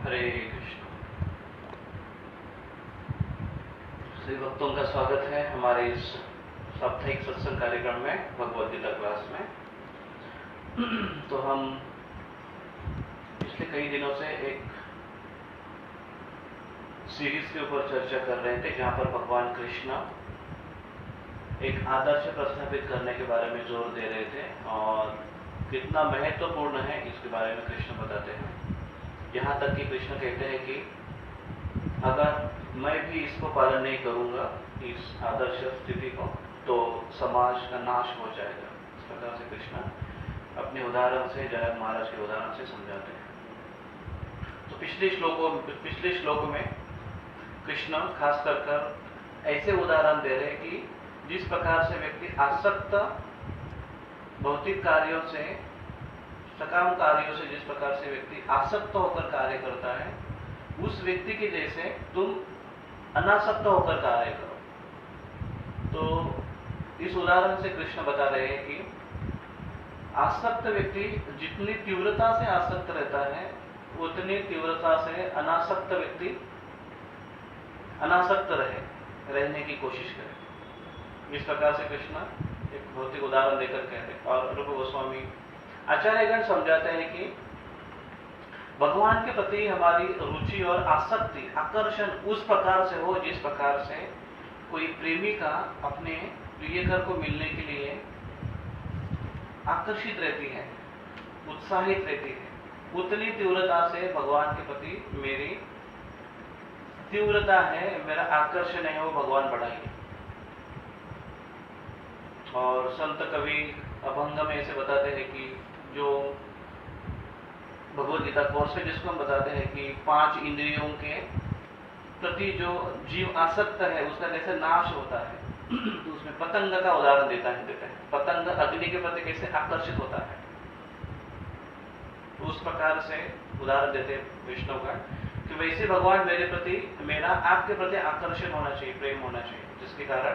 हरे कृष्ण। सभी भक्तों का स्वागत है हमारे इस साप्ताहिक सत्संग कार्यक्रम में, भगवद गीता क्लास में। तो हम पिछले कई दिनों से एक सीरीज के ऊपर चर्चा कर रहे थे, जहां पर भगवान कृष्ण एक आदर्श प्रस्थापित करने के बारे में जोर दे रहे थे और कितना महत्वपूर्ण है इसके बारे में कृष्ण बताते हैं। यहाँ तक कि कृष्ण कहते हैं कि अगर मैं भी इसको पालन नहीं करूंगा, इस आदर्श स्थिति को, तो समाज का नाश हो जाएगा। इस प्रकार से कृष्ण अपने उदाहरण से, जनक महाराज के उदाहरण से समझाते हैं। तो पिछले श्लोक में कृष्ण खास कर ऐसे उदाहरण दे रहे हैं कि जिस प्रकार से व्यक्ति आसक्त भौतिक कार्यों से, सकाम कार्यों से जिस प्रकार से व्यक्ति आसक्त होकर कार्य करता है, उस व्यक्ति के जैसे तुम अनासक्त होकर कार्य करो। तो इस उदाहरण से कृष्ण बता रहे हैं कि आसक्त व्यक्ति जितनी तीव्रता से आसक्त रहता है, उतनी तीव्रता से अनासक्त व्यक्ति अनासक्त रहने की कोशिश करे। इस प्रकार से कृष्ण एक भौतिक उदाहरण देकर कहते हैं। और रूप गोस्वामी आचार्यगण समझाते हैं कि भगवान के प्रति हमारी रुचि और आसक्ति, आकर्षण उस प्रकार से हो जिस प्रकार से कोई प्रेमिका अपने प्रियकर को मिलने के लिए आकर्षित रहती है, उत्साहित रहती है, उतनी तीव्रता से भगवान के प्रति मेरी तीव्रता है, मेरा आकर्षण है, वो भगवान बढ़ाइए। और संत कवि अभंग में ऐसे बताते हैं कि जो भगवद गीता कोर्स में जिसको हम बताते हैं कि 5 इंद्रियों के प्रति जो जीव आसक्त है उसका कैसे नाश होता है, तो उसमें पतंग का उदाहरण देते हैं। पतंग अग्नि के प्रति कैसे आकर्षित होता है, तो उस प्रकार से उदाहरण देते हैं विष्णु का कि वैसे भगवान मेरे प्रति, मेरा आपके प्रति आकर्षण होना चाहिए, प्रेम होना चाहिए, जिसके कारण,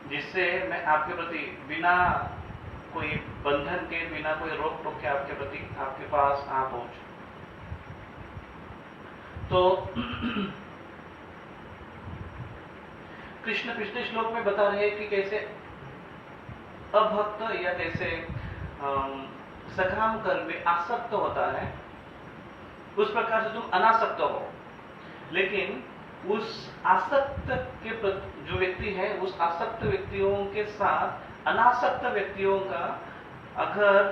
जिससे मैं आपके प्रति बिना कोई बंधन के, बिना कोई रोक टोक के आपके प्रति, आपके पास आ पहुंचूं। तो कृष्ण पिछले श्लोक में बता रहे हैं कि कैसे अभक्त या कैसे सकाम कर्म में आसक्त होता है, उस प्रकार से तुम अनासक्त हो। लेकिन उस आसक्त के जो व्यक्ति है, उस आसक्त व्यक्तियों के साथ अनासक्त व्यक्तियों का अगर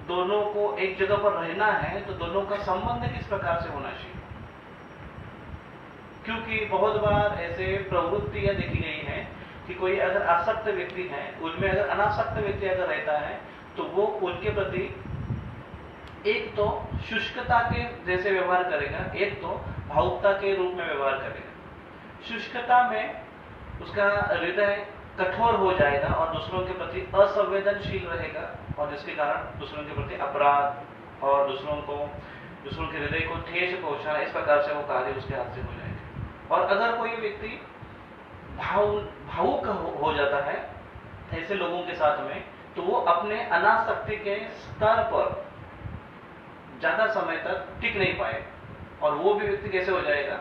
दोनों को एक जगह पर रहना है, तो दोनों का संबंध किस प्रकार से होना चाहिए। क्योंकि बहुत बार ऐसे प्रवृत्तियां देखी गई हैं कि कोई अगर आसक्त व्यक्ति है, उनमें अगर अनासक्त व्यक्ति अगर रहता है, तो वो उनके प्रति एक तो शुष्कता के जैसे व्यवहार करेगा, एक तो भावुकता के रूप में व्यवहार करेगा। शुष्कता में उसका हृदय कठोर हो जाएगा और दूसरों के प्रति असंवेदनशील रहेगा, और जिसके कारण दूसरों के प्रति अपराध और दूसरों के हृदय को ठेस पहुंचाना, इस प्रकार से वो कार्य उसके हाथ से हो जाएगा। और अगर कोई व्यक्ति भावुक हो जाता है ऐसे लोगों के साथ में, तो वो अपने अनासक्ति के स्तर पर ज्यादा समय तक टिक नहीं पाए, और वो भी व्यक्ति कैसे हो जाएगा,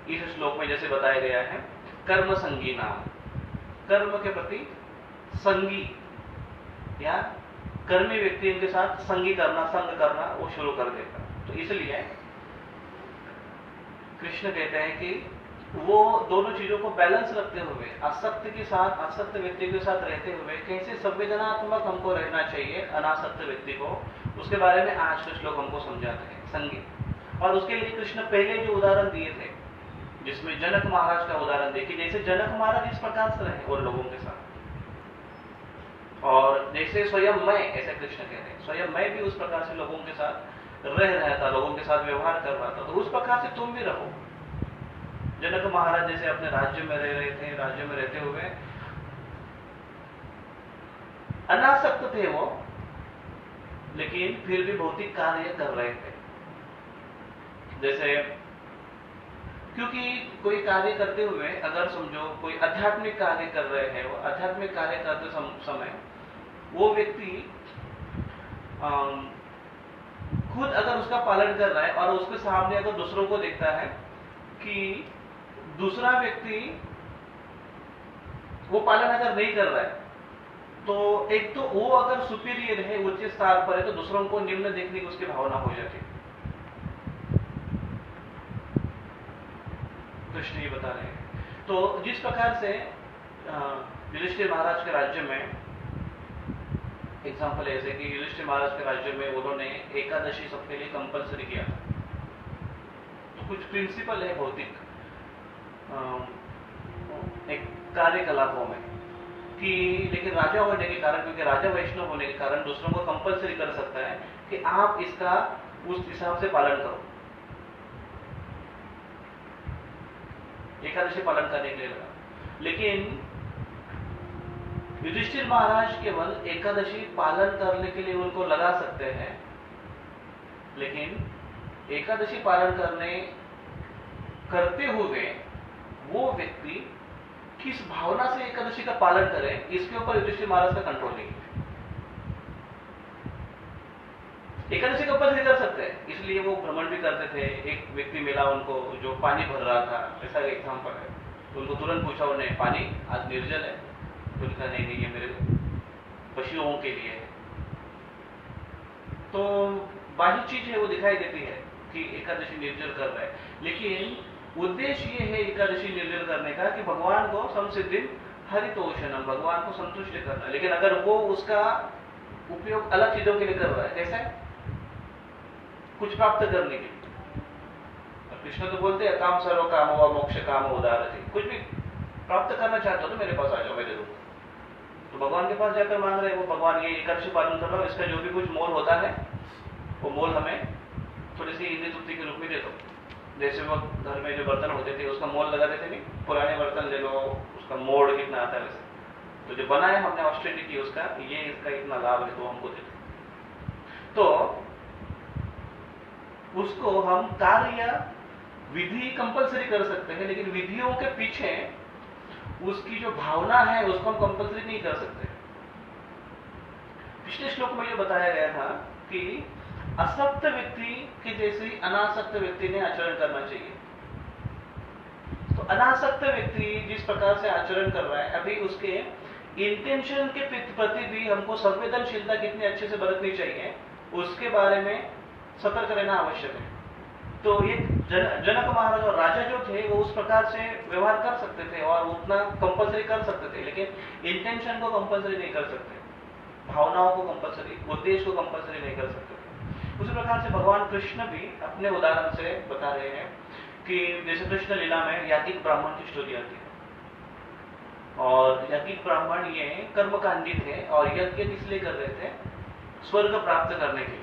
इस श्लोक में जैसे बताया गया है, कर्म संगी नाम, कर्म के प्रति संगी या कर्मी व्यक्ति के साथ संग करना वो शुरू कर देगा। तो इसलिए कृष्ण कहते हैं कि वो दोनों चीजों को बैलेंस रखते हुए, आसक्त के साथ, आसक्त व्यक्ति के साथ रहते हुए कैसे संवेदनात्मक हमको रहना चाहिए अनासक्त व्यक्ति को, उसके बारे में आज के श्लोक हमको समझाते हैं, संगी। और उसके लिए कृष्ण पहले जो उदाहरण दिए थे, जिसमें जनक महाराज का उदाहरण देखिए, जैसे जनक महाराज इस प्रकार से रहे और लोगों के साथ, और जैसे स्वयं मैं, ऐसे कृष्ण कह रहे हैं, स्वयं मैं भी उस प्रकार से लोगों के साथ रह रहा था, लोगों के साथ व्यवहार कर रहा था, तो उस प्रकार से तुम भी रहो। जनक महाराज जैसे अपने राज्य में रह रहे थे, राज्य में रहते हुए अनासक्त थे वो, लेकिन फिर भी भौतिक कार्य कर रहे थे। जैसे क्योंकि कोई कार्य करते हुए, अगर समझो कोई आध्यात्मिक कार्य कर रहे हैं, वो आध्यात्मिक कार्य करते समय वो व्यक्ति खुद अगर उसका पालन कर रहा है और उसके सामने अगर दूसरों को देखता है कि दूसरा व्यक्ति वो पालन अगर नहीं कर रहा है, तो एक तो वो अगर सुपीरियर है, उच्च स्थान पर है, तो दूसरों को निम्न देखने की उसकी भावना हो जाती है। कृष्ण ये बता रहे हैं। तो जिस प्रकार से युधिष्ठिर महाराज के राज्य में एग्जाम्पल ऐसे कि युधिष्ठिर महाराज के राज्य में उन्होंने एकादशी सबके लिए कंपलसरी किया था। तो कुछ प्रिंसिपल है भौतिक एक कार्यकलापों में कि, लेकिन राजा होने के कारण, क्योंकि राजा वैष्णव होने के कारण दूसरों को कंपलसरी कर सकता है कि आप इसका उस हिसाब से पालन करो, एकादशी पालन करने के लिए लगा। लेकिन युधिष्ठिर महाराज केवल एकादशी पालन करने के लिए उनको लगा सकते हैं, लेकिन एकादशी पालन करते हुए वो व्यक्ति किस भावना से एकादशी का पालन करे, इसके ऊपर युधिष्ठिर महाराज का कंट्रोल नहीं है। एकादशी कंपल्सरी कर सकते हैं, इसलिए वो भ्रमण भी करते थे। एक व्यक्ति मिला उनको जो पानी भर रहा था, ऐसा एग्जाम्पल है। तो उनको तुरंत पूछा उन्हें, पानी आज निर्जल है? तो लिखा नहीं, ये मेरे पशुओं के लिए है। तो बाह्य चीज है वो दिखाई देती है कि एकादशी निर्जल कर रहा है, लेकिन उद्देश्य ये है एकादशी निर्जल करने का कि भगवान को संसिद्धिम हरितोषणम, भगवान को संतुष्ट करना। लेकिन अगर वो उसका उपयोग अलग चीजों के लिए कर रहा है, कैसे? कुछ प्राप्त करने के लिए। कृष्ण तो बोलते हैं काम सर्व काम व मोक्ष काम उदारति, कुछ भी प्राप्त करना चाहते हो तो मेरे पास आ जाओ, मैं दे दूंगा। तो भगवान के पास जाकर मांग रहे हैं वो, भगवान ये एकादशी पालन कर रहा हूं, इसका जो भी कुछ मोल होता है वो मोल हमें थोड़ी सी इंद्रिय तृप्ति के रूप में दे दो। जैसे वो घर में जो बर्तन होते थे उसका मोल लगा देते नहीं, पुराने बर्तन ले लो, उसका मोड़ कितना आता है वैसे, तो जो बनाया हमने ऑस्टेरिटी उसका, ये इसका इतना लाभ है तो हमको देते। तो उसको हम कार्य या विधि कंपलसरी कर सकते हैं, लेकिन विधियों के पीछे उसकी जो भावना है उसको हम कंपलसरी नहीं कर सकते। पिछले श्लोक में ये बताया गया था कि असक्त व्यक्ति के जैसे अनासक्त व्यक्ति ने आचरण करना चाहिए। तो अनासक्त व्यक्ति जिस प्रकार से आचरण कर रहा है, अभी उसके इंटेंशन के प्रति भी हमको संवेदनशीलता कितनी अच्छे से बरतनी चाहिए, उसके बारे में सतर्क रहना आवश्यक है। तो ये जनक महाराज और राजा जो थे वो उस प्रकार से व्यवहार कर सकते थे और उतना कंपलसरी कर सकते थे, लेकिन इंटेंशन को कंपलसरी नहीं कर सकते, भावनाओं को कंपलसरी, उद्देश्य को कंपलसरी नहीं कर सकते थे। उसी प्रकार से भगवान कृष्ण भी अपने उदाहरण से बता रहे हैं कि जैसे कृष्ण लीला में याज्ञिक ब्राह्मण की स्टोरी आती है, और याज्ञिक ब्राह्मण ये कर्मकांडी थे और यज्ञ किस लिए कर रहे थे? स्वर्ग प्राप्त करने के लिए,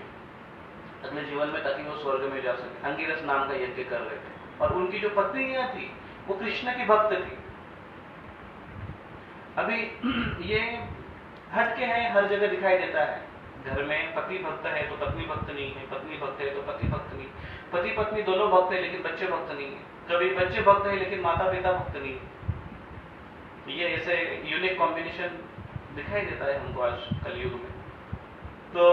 अगले जीवन में, ताकि वो स्वर्ग में जा सके। अंगिरस नाम का यज्ञ कर रहे थे, और उनकी जो पत्नियां थी वो कृष्ण की भक्त थी। अभी ये हटके है, हर जगह दिखाई देता है। घर में पति भक्त है तो पत्नी भक्त नहीं है, पत्नी भक्त है तो पति भक्त नहीं, पति पत्नी दोनों भक्त है लेकिन बच्चे भक्त नहीं है, कभी बच्चे भक्त है लेकिन माता पिता भक्त नहीं है। ये ऐसे यूनिक कॉम्बिनेशन दिखाई देता है हमको आज कलयुग में। तो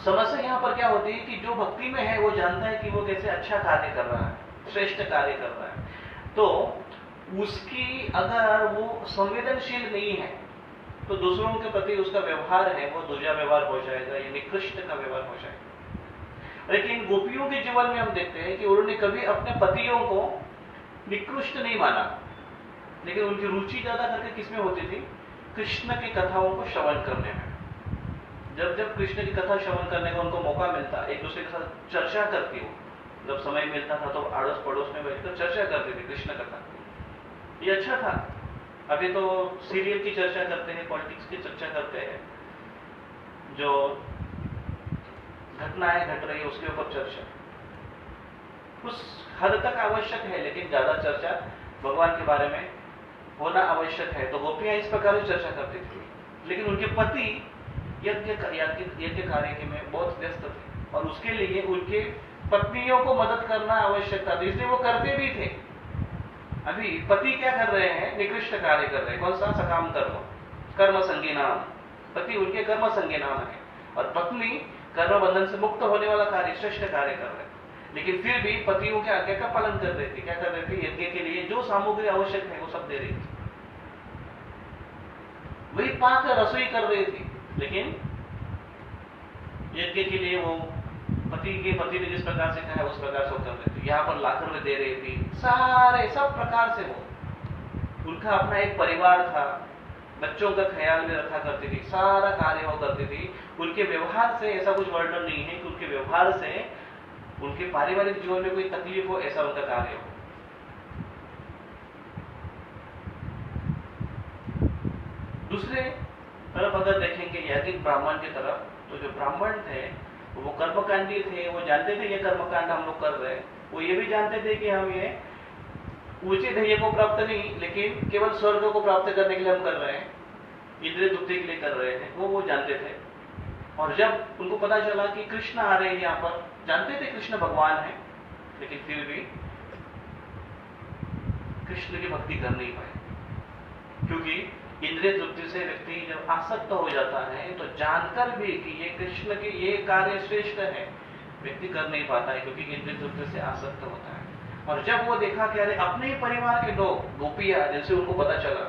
समस्या यहाँ पर क्या होती है कि जो भक्ति में है वो जानता है कि वो कैसे अच्छा कार्य कर रहा है, श्रेष्ठ कार्य कर रहा है, तो उसकी अगर वो संवेदनशील नहीं है तो दूसरों के प्रति उसका व्यवहार है वो दूजा व्यवहार हो जाएगा, या निकृष्ट का व्यवहार हो जाएगा। लेकिन गोपियों के जीवन में हम देखते हैं कि उन्होंने कभी अपने पतियों को निकृष्ट नहीं माना, लेकिन उनकी रुचि ज्यादा करके किसमें होती थी? कृष्ण की कथाओं को श्रवण करने में। जब जब कृष्ण की कथा श्रवण करने का उनको मौका मिलता, एक दूसरे के साथ चर्चा करती हो, जब समय मिलता था तो आड़ोस पड़ोस में बैठकर चर्चा करती थी कृष्ण कथा। ये अच्छा था। अभी तो सीरियल की चर्चा करते हैं, पॉलिटिक्स की चर्चा करते हैं, जो घटनाएं घट रही है उसके ऊपर चर्चा उस हद तक आवश्यक है, लेकिन ज्यादा चर्चा भगवान के बारे में होना आवश्यक है। तो गोपियां इस प्रकार से चर्चा करती थी, लेकिन उनके पति यज्ञ कार्य में बहुत व्यस्त थे और उसके लिए उनके पत्नियों को मदद करना आवश्यक था, इसलिए वो करते भी थे। अभी पति क्या कर रहे हैं? निकृष्ट कार्य कर रहे हैं। कौन सा? सकाम कर्म, कर्म संगी नाम। पति उनके कर्म संगी नाम है और पत्नी कर्म बंधन से मुक्त होने वाला कार्य, श्रेष्ठ कार्य कर रहे हैं, लेकिन फिर भी पतियों के आज्ञा का पालन कर रहे थे। क्या कर रहे थे? यज्ञ के लिए जो सामग्री आवश्यक है वो सब दे रही थी, वही पाक रसोई कर रही थी, लेकिन यज्ञ के लिए वो पति ने जिस प्रकार से कहा उस प्रकार से वो कर रहे थे। यहाँ पर लाकर में दे रही थी, सारे सब प्रकार से वो, उनका अपना एक परिवार था, बच्चों का ख्याल में रखा करती थी, सारा कार्य वो करती थी। उनके व्यवहार से ऐसा कुछ वर्णन नहीं है कि उनके व्यवहार से उनके पारिवारिक जीवन में कोई तकलीफ हो, ऐसा उनका कार्य हो। दूसरे तरफ अगर देखेंगे यज्ञ ब्राह्मण की तरफ, तो जो ब्राह्मण थे वो कर्मकांडी थे, वो जानते थे ये कर्मकांड हम लोग कर रहे हैं, वो ये भी जानते थे कि हम ये ऊंचे ध्येय को प्राप्त नहीं, लेकिन केवल स्वर्ग को प्राप्त करने के लिए हम कर रहे हैं, इंद्रिय तृप्ति के लिए कर रहे हैं, वो जानते थे। और जब उनको पता चला कि कृष्ण आ रहे हैं यहाँ पर, जानते थे कृष्ण भगवान है, लेकिन फिर भी कृष्ण की भक्ति कर नहीं पाए, क्योंकि इंद्रिय तृप्ति से व्यक्ति जब आसक्त हो जाता है तो जानकर भी कि ये कृष्ण के ये कार्य श्रेष्ठ है, व्यक्ति कर नहीं पाता है, क्योंकि इंद्रिय तृप्ति से आसक्त होता है। और जब वो देखा कि अरे अपने ही परिवार के लोग, गोपियां, जैसे उनको पता चला,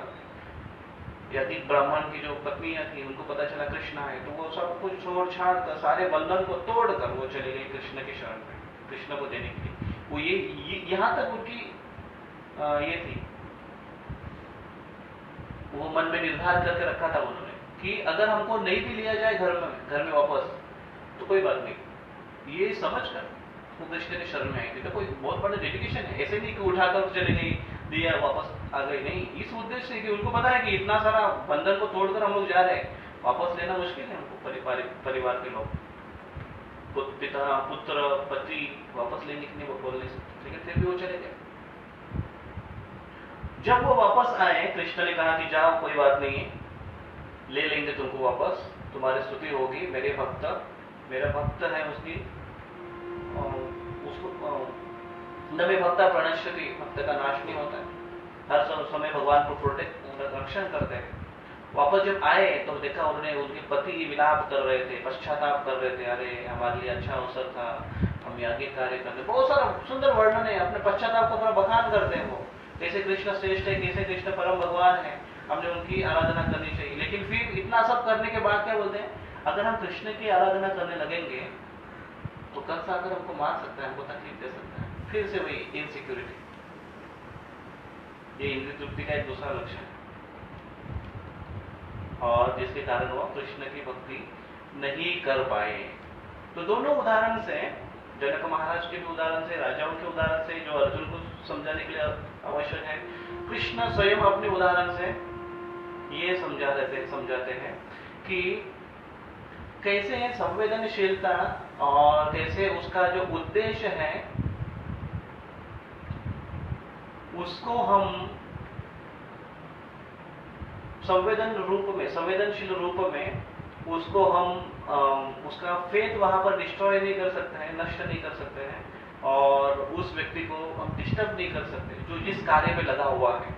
यदि ब्राह्मण की जो पत्नियां थी उनको पता चला कृष्ण है, तो वो सब कुछ छोड़ छाड़ कर, सारे बंधन को तोड़कर वो चले गए कृष्ण के शरण में, कृष्ण को देने के लिए। वो ये यहाँ तक उनकी ये थी, वो मन में निर्धार करके रखा था उन्होंने कि अगर हमको नहीं भी लिया जाए घर में वापस तो कोई बात नहीं, ये समझकर वो कृष्ण के शरण में आई थी। तो कोई बहुत बड़ा डेडिकेशन है, ऐसे नहीं कि उठाकर चले गई, दिया वापस आ गई, नहीं, इस उद्देश्य से कि उनको पता है कि इतना सारा बंधन को तोड़कर हम लोग जा रहे हैं, वापस लेना मुश्किल है उनको, परिवार के लोग, पिता पुत्र पति वापस लेने के लिए वो बोल नहीं सकते, लेकिन फिर भी वो चले गए। जब वो वापस आए, कृष्ण ने कहा कि जाओ कोई बात नहीं है, ले लेंगे तुमको वापस, तुम्हारी स्तुति होगी, मेरा भक्त है उसकी, उसको नमे भक्ता प्रणश्यति, भक्त का नाश नहीं होता है, हर समय भगवान को प्रोटेक्ट रक्षण करते हैं। वापस जब आए तो देखा उन्होंने, उनके पति विलाप कर रहे थे, पश्चाताप कर रहे थे, अरे हमारे लिए अच्छा अवसर था, हम आगे कार्य करते, बहुत सारा सुंदर वर्णन है, अपने पश्चाताप को थोड़ा बखान करते हैं वो, कैसे कृष्ण श्रेष्ठ है, कैसे कृष्ण परम भगवान है, हमने उनकी आराधना करनी चाहिए। लेकिन फिर इतना सब करने के बाद क्या बोलते हैं, अगर हम कृष्ण की आराधना करने लगेंगे तो कल से आकर हमको मार सकता है, हमको तकलीफ दे सकता है। फिर से वही इनसिक्योरिटी, ये इंद्रिय तृप्ति का एक दूसरा लक्षण है, और जिसके कारण वो कृष्ण की भक्ति नहीं कर पाए। तो दोनों उदाहरण से, जनक महाराज के भी उदाहरण से, राजाओं के उदाहरण से, जो अर्जुन को समझाने के लिए आवश्यक है, कृष्ण स्वयं अपने उदाहरण से ये समझाते हैं कि कैसे संवेदनशीलता और कैसे उसका जो उद्देश्य है उसको हम संवेदनशील रूप में उसको हम उसका फेथ वहां पर डिस्ट्रॉय नहीं कर सकते हैं, नष्ट नहीं कर सकते हैं, और उस व्यक्ति को हम डिस्टर्ब नहीं कर सकते जो जिस कार्य में लगा हुआ है,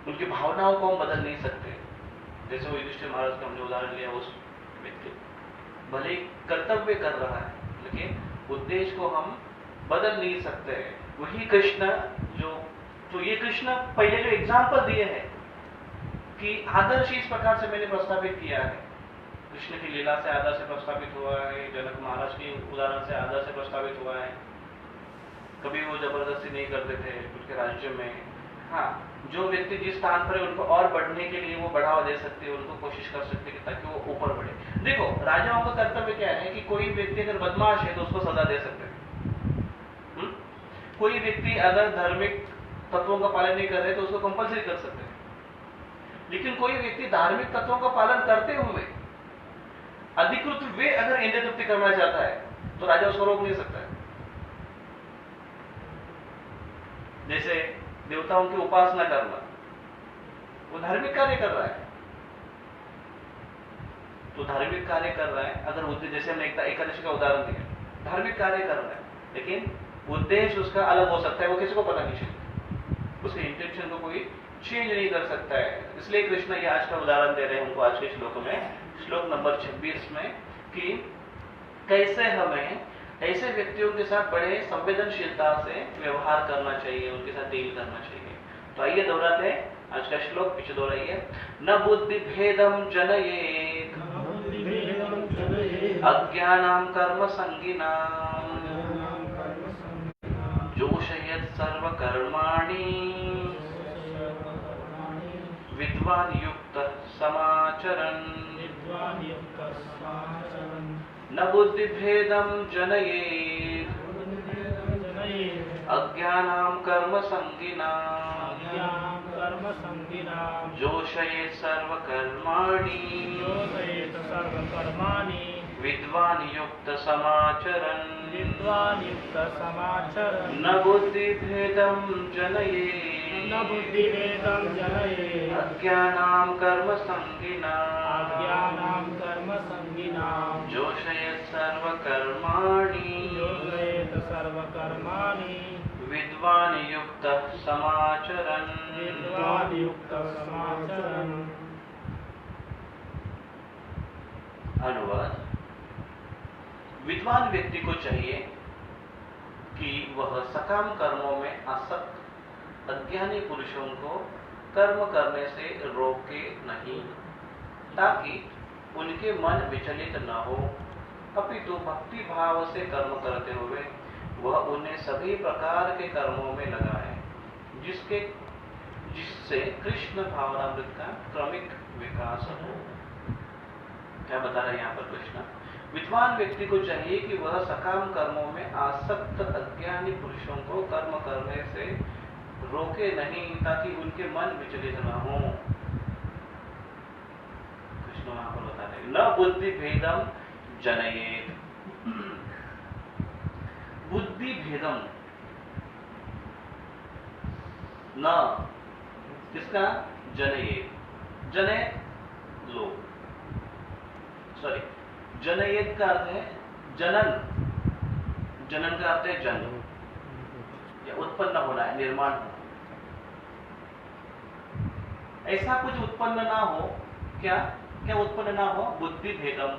उनकी भावनाओं को हम बदल नहीं सकते। जैसे वो युधिष्ठिर महाराज का हमने उदाहरण लिया, उस व्यक्ति भले कर्तव्य कर रहा है लेकिन उद्देश्य को हम बदल नहीं सकते। वही कृष्ण तो ये कृष्ण पहले जो एग्जाम्पल दिए हैं कि आदर्श इस प्रकार से मैंने प्रस्तावित किया है, कृष्ण की लीला से आदर्श प्रस्तावित हुआ है, जनक महाराज के उदाहरण से आदर्श प्रस्तावित हुआ है। कभी वो जबरदस्ती नहीं करते थे उनके राज्य में। हाँ, जो व्यक्ति जिस स्थान पर है उनको और बढ़ने के लिए वो बढ़ावा दे सकते हैं, उनको कोशिश कर सकते हैं ताकि वो ऊपर बढ़े। देखो, राजाओं का कर्तव्य क्या है कि कोई व्यक्ति अगर बदमाश है तो उसको सजा दे सकते हैं, कोई व्यक्ति अगर धार्मिक तत्वों का पालन नहीं कर रहे तो उसको कंपल्सरी कर सकते हैं। लेकिन कोई व्यक्ति धार्मिक तत्वों का पालन करते हुए अधिकृत वे अगर इंद्रिय तृप्ति करना चाहता है तो राजा उसको रोक नहीं सकता है। जैसे देवताओं की उपासना करना, वो धार्मिक कार्य कर रहा है, तो धार्मिक कार्य कर रहा है, अगर उद्देश्य, जैसे हमने एकादशी का उदाहरण दिया, धार्मिक कार्य कर रहा है लेकिन उद्देश्य उसका अलग हो सकता है, वो किसी को पता नहीं चलता, उसके इंटेंशन को कोई चेंज नहीं कर सकता है। इसलिए कृष्ण ये आज का उदाहरण दे रहे हैं हमको आज के श्लोक में, श्लोक नंबर 26 में, कि कैसे हमें ऐसे व्यक्तियों के साथ बड़े संवेदनशीलता से व्यवहार करना चाहिए, उनके साथ डील करना चाहिए। तो आइए दोहराते हैं आज का श्लोक, पीछे दोहराइए। न बुद्धि भेदम जनयेत अज्ञानां कर्म संगिनां जोषयेत् सर्वकर्माणि विद्वान् युक्तः समाचरन्। न बुद्धि भेदम जनयेत अज्ञानां कर्म संगिनां जोषयेत् सर्वकर्माणि विद्वान् युक्त समाचरन्। न बुद्धि भेदम जनयेत अज्ञानां कर्म संगिनां जोषयेत् सर्वकर्माणि विद्वान् युक्तः समाचरन्। अनुवाद। विद्वान व्यक्ति को चाहिए कि वह सकाम कर्मों में आसक्त अज्ञानी पुरुषों को कर्म करने से रोके नहीं, ताकि उनके मन विचलित न हो, अपितु भक्ति भाव से कर्म करते हुए वह उन्हें सभी प्रकार के कर्मों में लगाए, जिससे कृष्ण भावनामृत का क्रमिक विकास हो। क्या बता रहे हैं यहाँ पर कृष्ण? विद्वान व्यक्ति को चाहिए कि वह सकाम कर्मों में आसक्त अज्ञानी पुरुषों को कर्म करने से रोके नहीं, ताकि उनके मन विचलित न हो। कृष्ण वहां पर बता रहे न बुद्धि भेदम जनयेत। बुद्धि भेदम न किसका? जनयेत। जने लोग, सॉरी, जनयेत का अर्थ है जनन। जनन का अर्थ है जन्म या उत्पन्न होना है, निर्माण होना। ऐसा कुछ उत्पन्न ना हो। क्या क्या उत्पन्न ना हो? बुद्धि भेदम।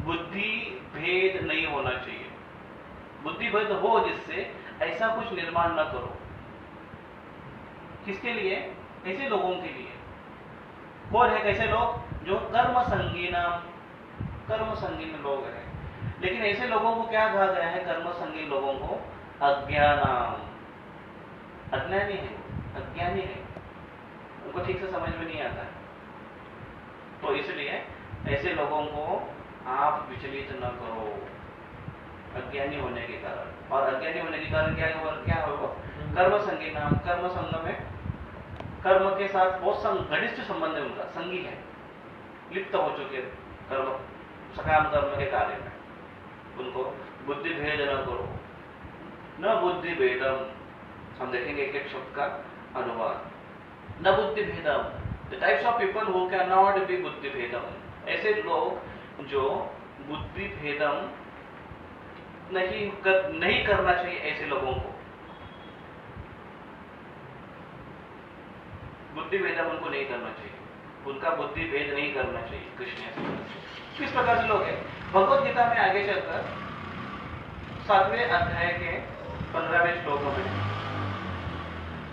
बुद्धि भेद नहीं होना चाहिए। बुद्धि भेद हो जिससे ऐसा कुछ निर्माण न करो। किसके लिए? ऐसे लोगों के लिए। कौन है कैसे लोग? जो कर्म संगीन लोग हैं। लेकिन ऐसे लोगों को क्या कहा गया है? कर्म संगीन लोगों को अज्ञानाम। अज्ञानी है, अज्ञानी है, उनको ठीक से समझ में नहीं आता है। तो इसलिए ऐसे लोगों को आप विचलित न करो अज्ञानी होने के कारण। और अज्ञानी होने के कारण क्या होगा? कर्म संगीनाम। कर्म संग में कर्म के साथ बहुत घनिष्ठ संबंध है, उनका संगी है, लिप्त हो चुके कर्म सकाम कर्म के कार्य में। उनको बुद्धि भेद न करो। न बुद्धि भेदम। हम देखेंगे एक एक शब्द का अनुवाद। न बुद्धि भेदम, the types of people who can not be बुद्धि भेदम। ऐसे लोग जो बुद्धि भेदम नहीं करना चाहिए। ऐसे लोगों को बुद्धि भेदम उनको नहीं करना चाहिए, उनका बुद्धि भेद नहीं करना चाहिए। कृष्ण किस प्रकार से लोग हैं? भगवत गीता में आगे चलकर 7वें अध्याय के 15वें श्लोक में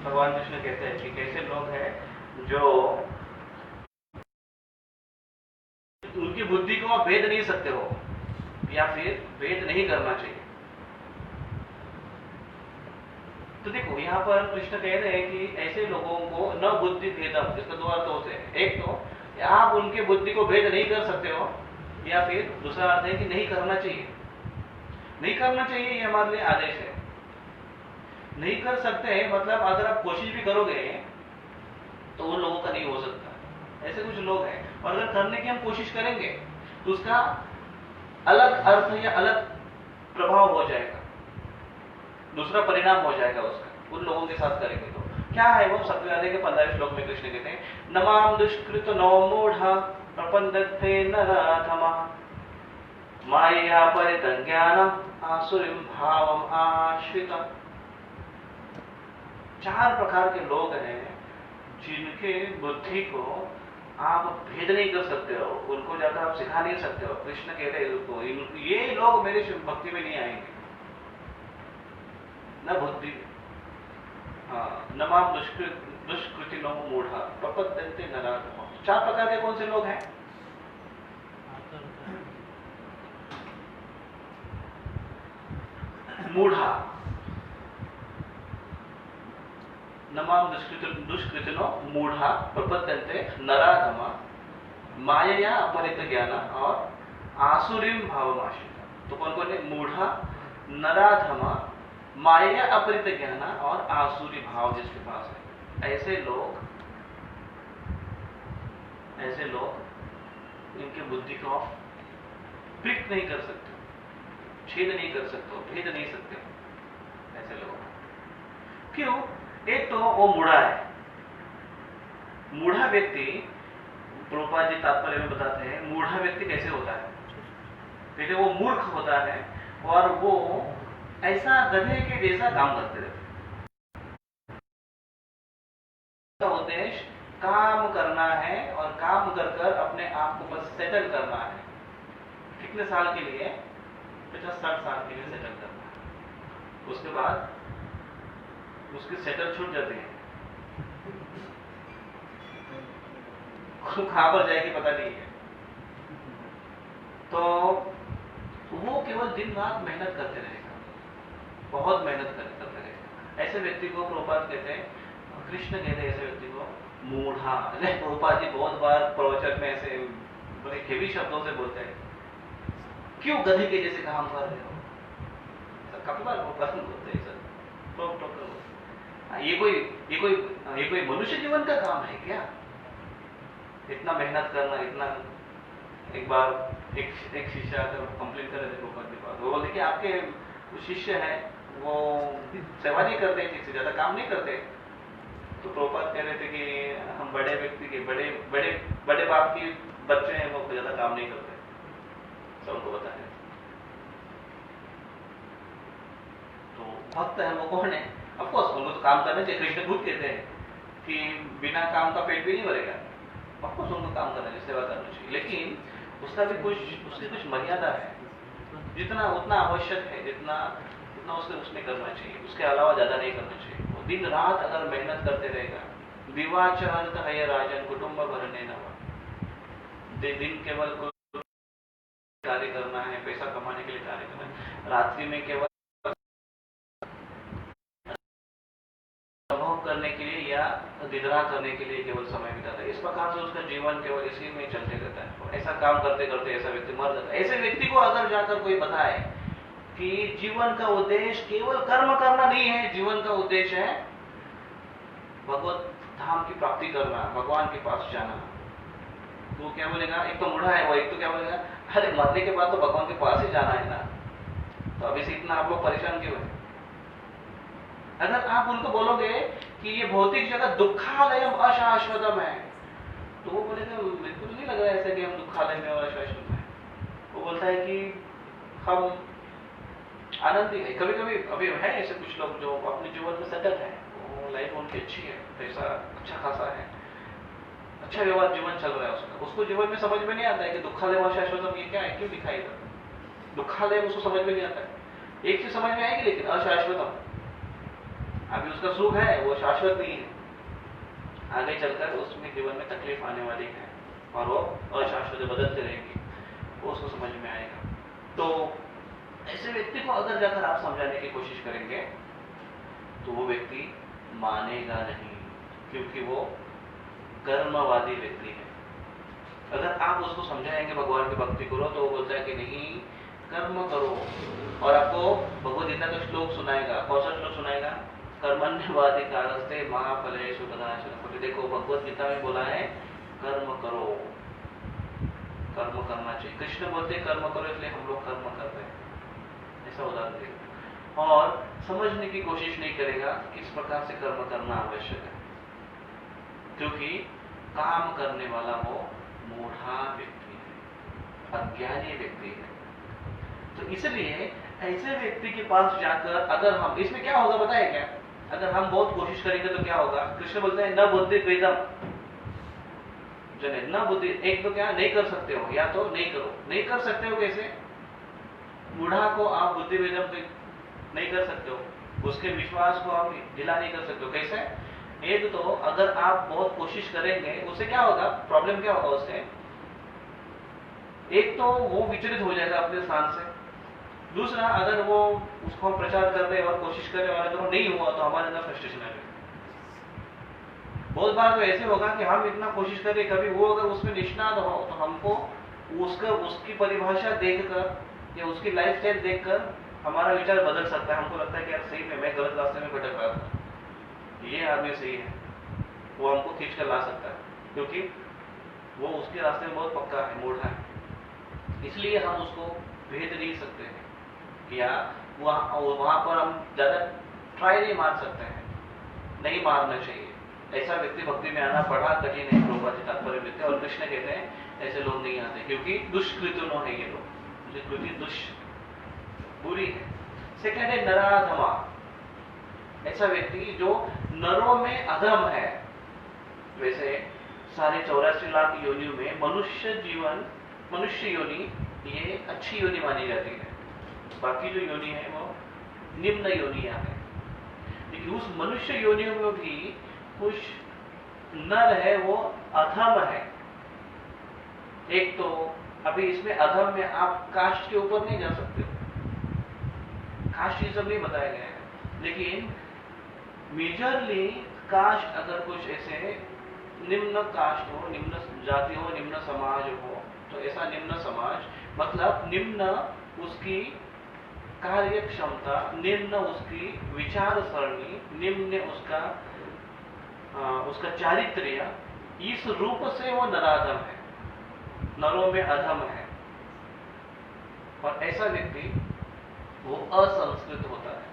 भगवान कृष्ण कहते हैं कि कैसे लोग हैं जो उनकी बुद्धि को आप भेद नहीं सकते हो या फिर भेद नहीं करना चाहिए। तो देखो यहाँ पर कृष्ण कह रहे हैं कि ऐसे लोगों को न बुद्धि भेदम। इसका दो अर्थ होते हैं। एक तो आप उनके बुद्धि को भेद नहीं कर सकते हो, या फिर दूसरा अर्थ है कि नहीं करना चाहिए। नहीं करना चाहिए ये हमारे लिए आदेश है। नहीं कर सकते हैं मतलब अगर आप कोशिश भी करोगे तो उन लोगों का नहीं हो सकता। ऐसे कुछ लोग हैं, और अगर करने की हम कोशिश करेंगे तो उसका अलग अर्थ या अलग प्रभाव हो जाएगा, दूसरा परिणाम हो जाएगा उसका। उन लोगों के साथ करेंगे तो क्या है वो? 7वें अध्याय के 15वें श्लोक में कृष्ण कहते हैं नमाम दुष्कृत नो मूढ़ा प्रपंदते नराधमः माया परितज्ञानम् आसुरीं भावम् आश्रितम्। 4 प्रकार के लोग हैं जिनके बुद्धि को आप भेद नहीं कर सकते हो, उनको जाकर आप सिखा नहीं सकते हो। कृष्ण कह रहे उसको, ये लोग मेरे भक्ति में नहीं आएंगे, न बुद्धि, नमाम दुष्कृतिनो मूढ़ा प्रपद्यन्ते नराधमः। 4 प्रकार के कौन से लोग हैं? मूढ़ा, नमाम दुष्कृतिनो मूढ़ा प्रपद्यन्ते नराधमः मायया अपहृत ज्ञान और आसुरीम भावमाश्रिता। तो कौन कौन है? मूढ़ा, नराधमा, माया अपहृत ज्ञान और आसुरी भाव जिसके पास है। ऐसे लोग इनके बुद्धि को प्रिक नहीं कर सकते, छेद नहीं कर सकते, भेद नहीं सकते ऐसे लोग। क्यों? एक तो वो मूढ़ा है। मूढ़ा व्यक्ति, प्रभुपाद जी तात्पर्य में बताते हैं मूढ़ा व्यक्ति कैसे होता है। कहते वो मूर्ख होता है और वो ऐसा गधे के जैसा काम करते रहते। उद्देश्य काम करना है और काम कर कर अपने आप को बस सेटल करना है। कितने साल के लिए? 50-60 साल के लिए सेटल करना है। उसके बाद उसके सेटल छूट जाते हैं, कहां पर जाएगी पता नहीं है। तो वो केवल दिन रात मेहनत करते रहेगा, बहुत मेहनत करते रहेगा। ऐसे व्यक्ति को प्रभुपाद कहते हैं, कृष्ण कहते हैं ऐसे व्यक्ति को मूढ़ा। प्रभुपाद जी बहुत बार प्रवचन में ऐसे बड़े हेवी शब्दों से बोलते हैं, क्यों गधे के जैसे काम कर रहे हो? काफी बार प्रभुपाद बोलते हैं सर, ये कोई मनुष्य जीवन का काम है क्या? इतना मेहनत करना, इतना। एक बार एक शिष्य आकर कंप्लेन कर रहे थे प्रभुपाद के पास। वो बोलते कि आपके शिष्य हैं वो सेवा नहीं करते, ठीक से ज्यादा काम नहीं करते। तो प्रभुपाद कह रहे थे कि हम बड़े व्यक्ति के बड़े बाप की बच्चे हैं, वो ज्यादा काम नहीं करते, सब उनको बताया। तो भक्त है वो कौन है? ऑफकोर्स उनको तो काम करना चाहिए। कृष्ण खुद कहते हैं कि बिना काम का पेट भी नहीं भरेगा। ऑफकोर्स उनको काम करना चाहिए, सेवा करना चाहिए, लेकिन उसका भी उसकी कुछ मर्यादा है। जितना उतना आवश्यक है, जितना उसने करना चाहिए, उसके अलावा ज्यादा नहीं करना चाहिए। वो दिन रात अगर मेहनत करते रहेगा, दिवाचरण है राजन कुटुंब भरने नवा, दिन केवल कार्य करना है, पैसा कमाने के लिए कार्य करना है, रात्रि में केवल अनुभव करने के लिए या निद्रा करने के लिए केवल समय बिताता है। इस प्रकार से उसका जीवन केवल इसी में चलते रहता है। और ऐसा काम करते करते ऐसा व्यक्ति मर जाता है। ऐसे व्यक्ति को अगर जाकर कोई बताए कि जीवन का उद्देश्य केवल कर्म करना नहीं है, जीवन का उद्देश्य है भगवत धाम की प्राप्ति करना, भगवान के पास जाना, तो क्या बोलेगा? एक तो मूढ़ा है वो, एक तो क्या बोलेगा? अरे मरने के बाद तो भगवान के पास ही जाना है ना, तो अभी से इतना आप लोग परेशान क्यों है? अगर आप उनको बोलोगे कि ये भौतिक जगत दुखालयम अशाश्वतम है, तो वो बोलेगा बिल्कुल नहीं लग रहा है ऐसा कि हम दुखालय में और अशाश्वत है। वो बोलता है कि हम आनंदी है। कभी कभी अभी है ऐसे कुछ लोग जो अपने जीवन में सेटल है, लाइफ उनकी अच्छी है, पैसा अच्छा खासा है, अच्छा व्यवहार जीवन चल रहा है उसको जीवन में समझ में नहीं आता है कि दुखालय और शाश्वतम ये क्या है, क्यों दिखाई देता? दुखालय उसको समझ में नहीं आता है। एक चीज समझ में आएगी लेकिन अशाश्वतम, अभी उसका सुख है वो शाश्वत नहीं है, आगे चलकर उसमें जीवन में तकलीफ आने वाली है और वो अशाश्वत बदलते रहेंगे, वो उसको समझ में आएगा। तो ऐसे व्यक्ति को अगर जाकर आप समझाने की कोशिश करेंगे तो वो व्यक्ति मानेगा नहीं, क्योंकि वो कर्मवादी व्यक्ति है। अगर आप उसको समझाएंगे भगवान की भक्ति करो तो वो बोलता है कि नहीं, कर्म करो। और आपको भगवद गीता का श्लोक सुनाएगा। कौन सा श्लोक सुनाएगा? कर्मण्यवाधिकारस्ते महाफलेषु कदाचन। देखो भगवद गीता में बोला है कर्म करो, कर्म करना चाहिए। कृष्ण बोलते कर्म करो, इसलिए हम लोग कर्म कर रहे हैं, ऐसा उदाहरण देगा। और समझने की कोशिश नहीं करेगा किस प्रकार से कर्म करना आवश्यक है, क्योंकि काम करने वाला वो मूढ़ा व्यक्ति है, अज्ञानी व्यक्ति है। तो इसलिए ऐसे व्यक्ति के पास जाकर अगर हम, इसमें क्या होगा बताए क्या? अगर हम बहुत कोशिश करेंगे तो क्या होगा? कृष्ण बोलते हैं न बुद्धि कृतम, जने न बुद्धि, एक तो क्या नहीं कर सकते हो, या तो नहीं करो। नहीं कर सकते हो कैसे? मूढ़ा को आप बुद्धि विदम नहीं कर सकते हो, उसके विश्वास को आप ढीला नहीं कर सकते हो। कैसे? एक तो अगर आप बहुत कोशिश करेंगे, उससे क्या होगा, प्रॉब्लम क्या होगा उससे, एक तो वो विचलित हो जाएगा अपने स्थान से। दूसरा, अगर वो उसको हम प्रचार कर रहे और कोशिश कर रहे और अगर वो नहीं हुआ तो हमारे अंदर फ्रस्ट्रेशन आएगा। बहुत बार तो ऐसे होगा कि हम इतना कोशिश करें, कभी वो अगर उसमें निष्णात हो तो हमको उसकी परिभाषा देखकर या उसकी लाइफस्टाइल देखकर हमारा विचार बदल सकता है। हमको लगता है कि यार सही में मैं गलत रास्ते में भटक रहा था, ये आदमी सही है, वो हमको खींच कर ला सकता है, क्योंकि वो उसके रास्ते में बहुत पक्का है, मूढ़ा है। इसलिए हम उसको भेद नहीं सकते हैं, या वहां पर हम ज्यादा ट्राई नहीं मार सकते हैं, नहीं मारना चाहिए। ऐसा व्यक्ति भक्ति में आना बड़ा कठिन है, प्रभुपाद जी तात्पर्य देते हैं। और कृष्ण कहते हैं ऐसे लोग नहीं आते, क्योंकि दुष्कृतनो है ये लोग, जो कृति बुरी है। सेकंड है नराधमा, ऐसा व्यक्ति जो नरों में अधम है। वैसे सारे 84 लाख योनियों में मनुष्य योनि ये अच्छी योनि मानी जाती है, बाकी जो योनि है वो निम्न योनियां है। लेकिन उस मनुष्य योनियों में भी कुछ नर है वो अधम है। एक तो अभी इसमें अधम में आप कास्ट के ऊपर नहीं जा सकते, कास्ट ये सब नहीं बताया गया है, लेकिन मेजरली कास्ट अगर कुछ ऐसे निम्न कास्ट हो, निम्न जाति हो, निम्न समाज हो, तो ऐसा निम्न समाज मतलब निम्न उसकी कार्य क्षमता, निम्न उसकी विचार सरणी, निम्न उसका चारित्र्य, इस रूप से वो नराधम है, नरों में अधम है। और ऐसा व्यक्ति वो असंस्कृत होता है,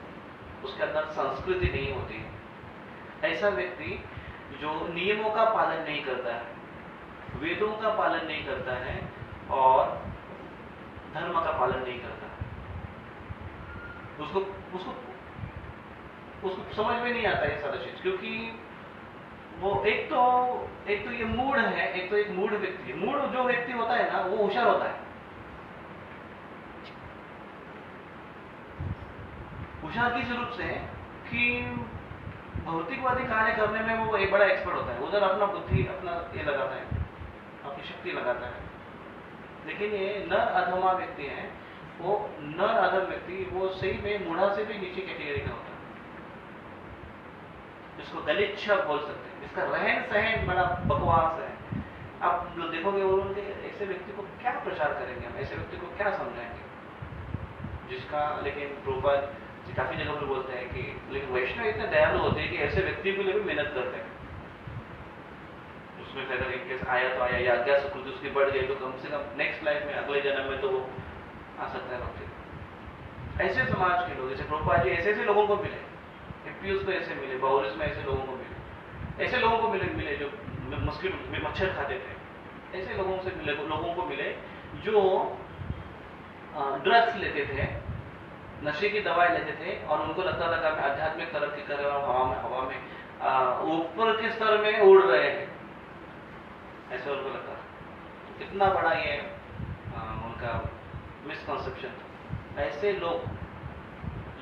उसके अंदर संस्कृति नहीं होती है। ऐसा व्यक्ति जो नियमों का पालन नहीं करता है, वेदों का पालन नहीं करता है और धर्म का पालन नहीं करता है, उसको समझ में नहीं आता ये सारा चीज, क्योंकि वो एक तो ये मूढ़ है, एक तो एक मूढ़ व्यक्ति है। मूढ़ जो व्यक्ति होता है ना, वो होशियार होता है। होशियार किस रूप से कि भौतिकवादी कार्य करने में वो एक बड़ा एक्सपर्ट होता है, उधर अपना बुद्धि अपना ये लगाता है, अपनी शक्ति लगाता है। लेकिन ये नर अधमा व्यक्ति है, वो नर अधम व्यक्ति वो सही में मूढ़ा से भी नीचे कैटेगरी का होता है, जिसको गलिच्छ बोल सकते हैं, जिसका रहन सहन बड़ा बकवास है। आप जो देखोगे वो उनके ऐसे व्यक्ति को क्या प्रचार करेंगे, हम ऐसे व्यक्ति को क्या समझाएंगे, जिसका लेकिन प्रभुपाद काफी जगह पर बोलते हैं कि लेकिन वैष्णव इतने दयालु होते हैं कि ऐसे व्यक्ति के लिए भी मेहनत करते हैं। उसमें अगर एक केस आया तो आया, या आज्ञा सुकृति उसकी बढ़ गई तो कम से कम नेक्स्ट लाइफ में, अगले जन्म में तो वो आ सकता है भक्ति। ऐसे समाज के लोग, जैसे प्रभुपाद जी ऐसे लोगों को मिले, पीयूष को ऐसे मिले, बहुरिस में ऐसे लोगों को मिले, ऐसे लोगों को मिले जो मस्किटो में मच्छर खाते थे, ऐसे लोगों को मिले जो ड्रग्स लेते थे, नशे की दवाई लेते थे, और उनको लगता था कि मैं आध्यात्मिक तरक्की कर रहा हूँ, हवा में ऊपर के स्तर में उड़ रहे हैं, ऐसे उनको लगता था। कितना बड़ा ये उनका मिसकंसेप्शन था। ऐसे लोग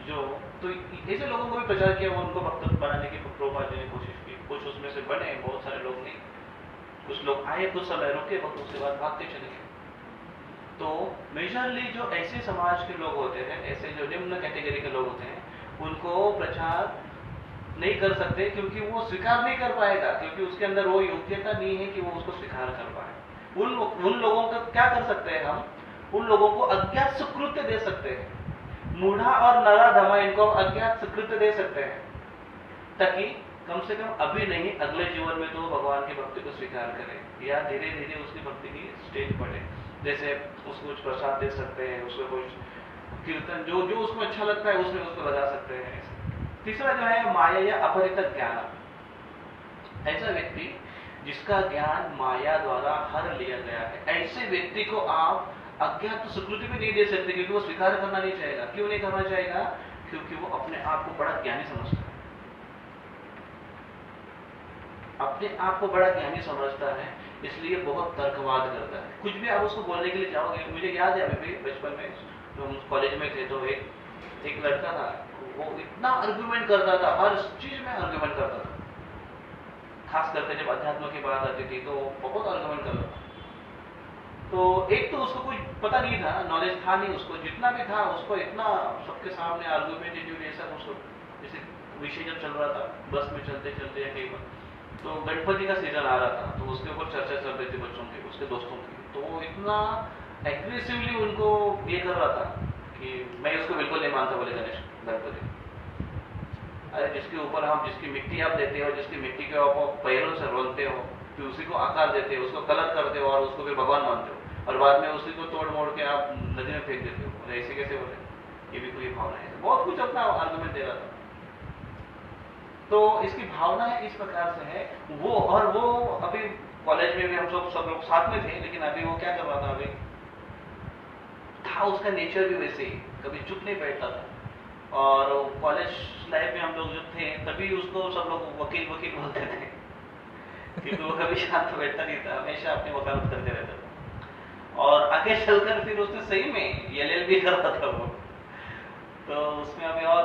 जो, तो ऐसे लोगों को भी प्रचार किया, उनको भक्त बनाने की प्रभुपाद जी ने कोशिश की। कुछ उसमें से बने, बहुत सारे लोग नहीं। कुछ लोग आए, कुछ समय रुके, उसके बाद भागते चले गए। तो मेजरली जो ऐसे समाज के लोग होते हैं, ऐसे जो निम्न कैटेगरी के लोग होते हैं, उनको प्रचार नहीं कर सकते, क्योंकि वो स्वीकार नहीं कर पाएगा, क्योंकि उसके अंदर वो योग्यता नहीं है कि वो उसको स्वीकार कर पाए। उन लोगों का क्या कर सकते हैं हम, उन लोगों को अज्ञात सुकृत्य दे सकते हैं। मूढ़ा और नराधमा, इनको अज्ञात सुकृत्य दे सकते हैं, ताकि कम से कम अभी नहीं, अगले जीवन में तो भगवान की भक्ति को स्वीकार करे, या धीरे धीरे उसकी भक्ति की स्टेज बढ़े। जैसे उसको कुछ प्रसाद दे सकते हैं, उसको कुछ कीर्तन जो उसको अच्छा लगता है उसमें उसको लगा सकते हैं। तीसरा जो है माया या अपरित ज्ञान, ऐसा व्यक्ति जिसका ज्ञान माया द्वारा हर लिया गया है, ऐसे व्यक्ति को आप अज्ञात सुकृति भी नहीं दे सकते, क्योंकि वो स्वीकार करना नहीं चाहेगा। क्यों नहीं करना चाहेगा? क्योंकि वो अपने आप को बड़ा ज्ञानी समझता है, अपने आप को बड़ा ज्ञानी समझता है। इसलिए बहुत तर्कवाद करता है। कुछ भी आप उसको बोलने के लिए जाओगे, मुझे याद है अभी भी बचपन में तो हम कॉलेज में थे, तो एक लड़का था, वो इतना आर्गुमेंट करता था, हर चीज में आर्गुमेंट करता था, खास करके जब अध्यात्म की बात आती थी तो बहुत आर्गुमेंट करता था। तो एक तो उसको कुछ पता नहीं था, नॉलेज था नहीं उसको, जितना भी था उसको इतना सबके सामने आर्गुमेंटेटिव जैसा उसको, जैसे विषय जब चल रहा था बस में चलते चलते या कहीं पर, तो गणपति का सीजन आ रहा था, तो उसके ऊपर चर्चा चल रही थी बच्चों की, उसके दोस्तों की, तो वो इतना एग्रेसिवली उनको ये कर रहा था कि मैं उसको बिल्कुल नहीं मानता, बोले गणेश गणपति, अरे जिसके ऊपर हम, जिसकी मिट्टी आप देते हो, जिसकी मिट्टी के आप पैरों से रोलते हो, फिर उसी को आकार देते हो, उसको कलर करते हो और उसको फिर भगवान मानते हो, और बाद में उसी को तोड़ मोड़ के आप नदी में फेंक देते हो, ऐसे कैसे बोले, ये भी कोई भावना है। बहुत कुछ अपना आर्गुमेंट दे रहा था। तो इसकी भावना इस प्रकार से है वो, और वो अभी कॉलेज में भी हम सब लोग साथ में थे, लेकिन अभी वो क्या कर रहा था, अभी था उसका नेचर भी वैसे ही, कभी चुप नहीं बैठता था, और कॉलेज लाइफ में हम लोग जो थे तभी उसको सब लोग वकील वकील बोलते थे क्योंकि वो कभी शांत बैठता नहीं था, हमेशा अपनी वकालत करते रहता था, और आगे चलकर फिर उसने सही में LLB कर रहा था वो, तो उसमें अभी और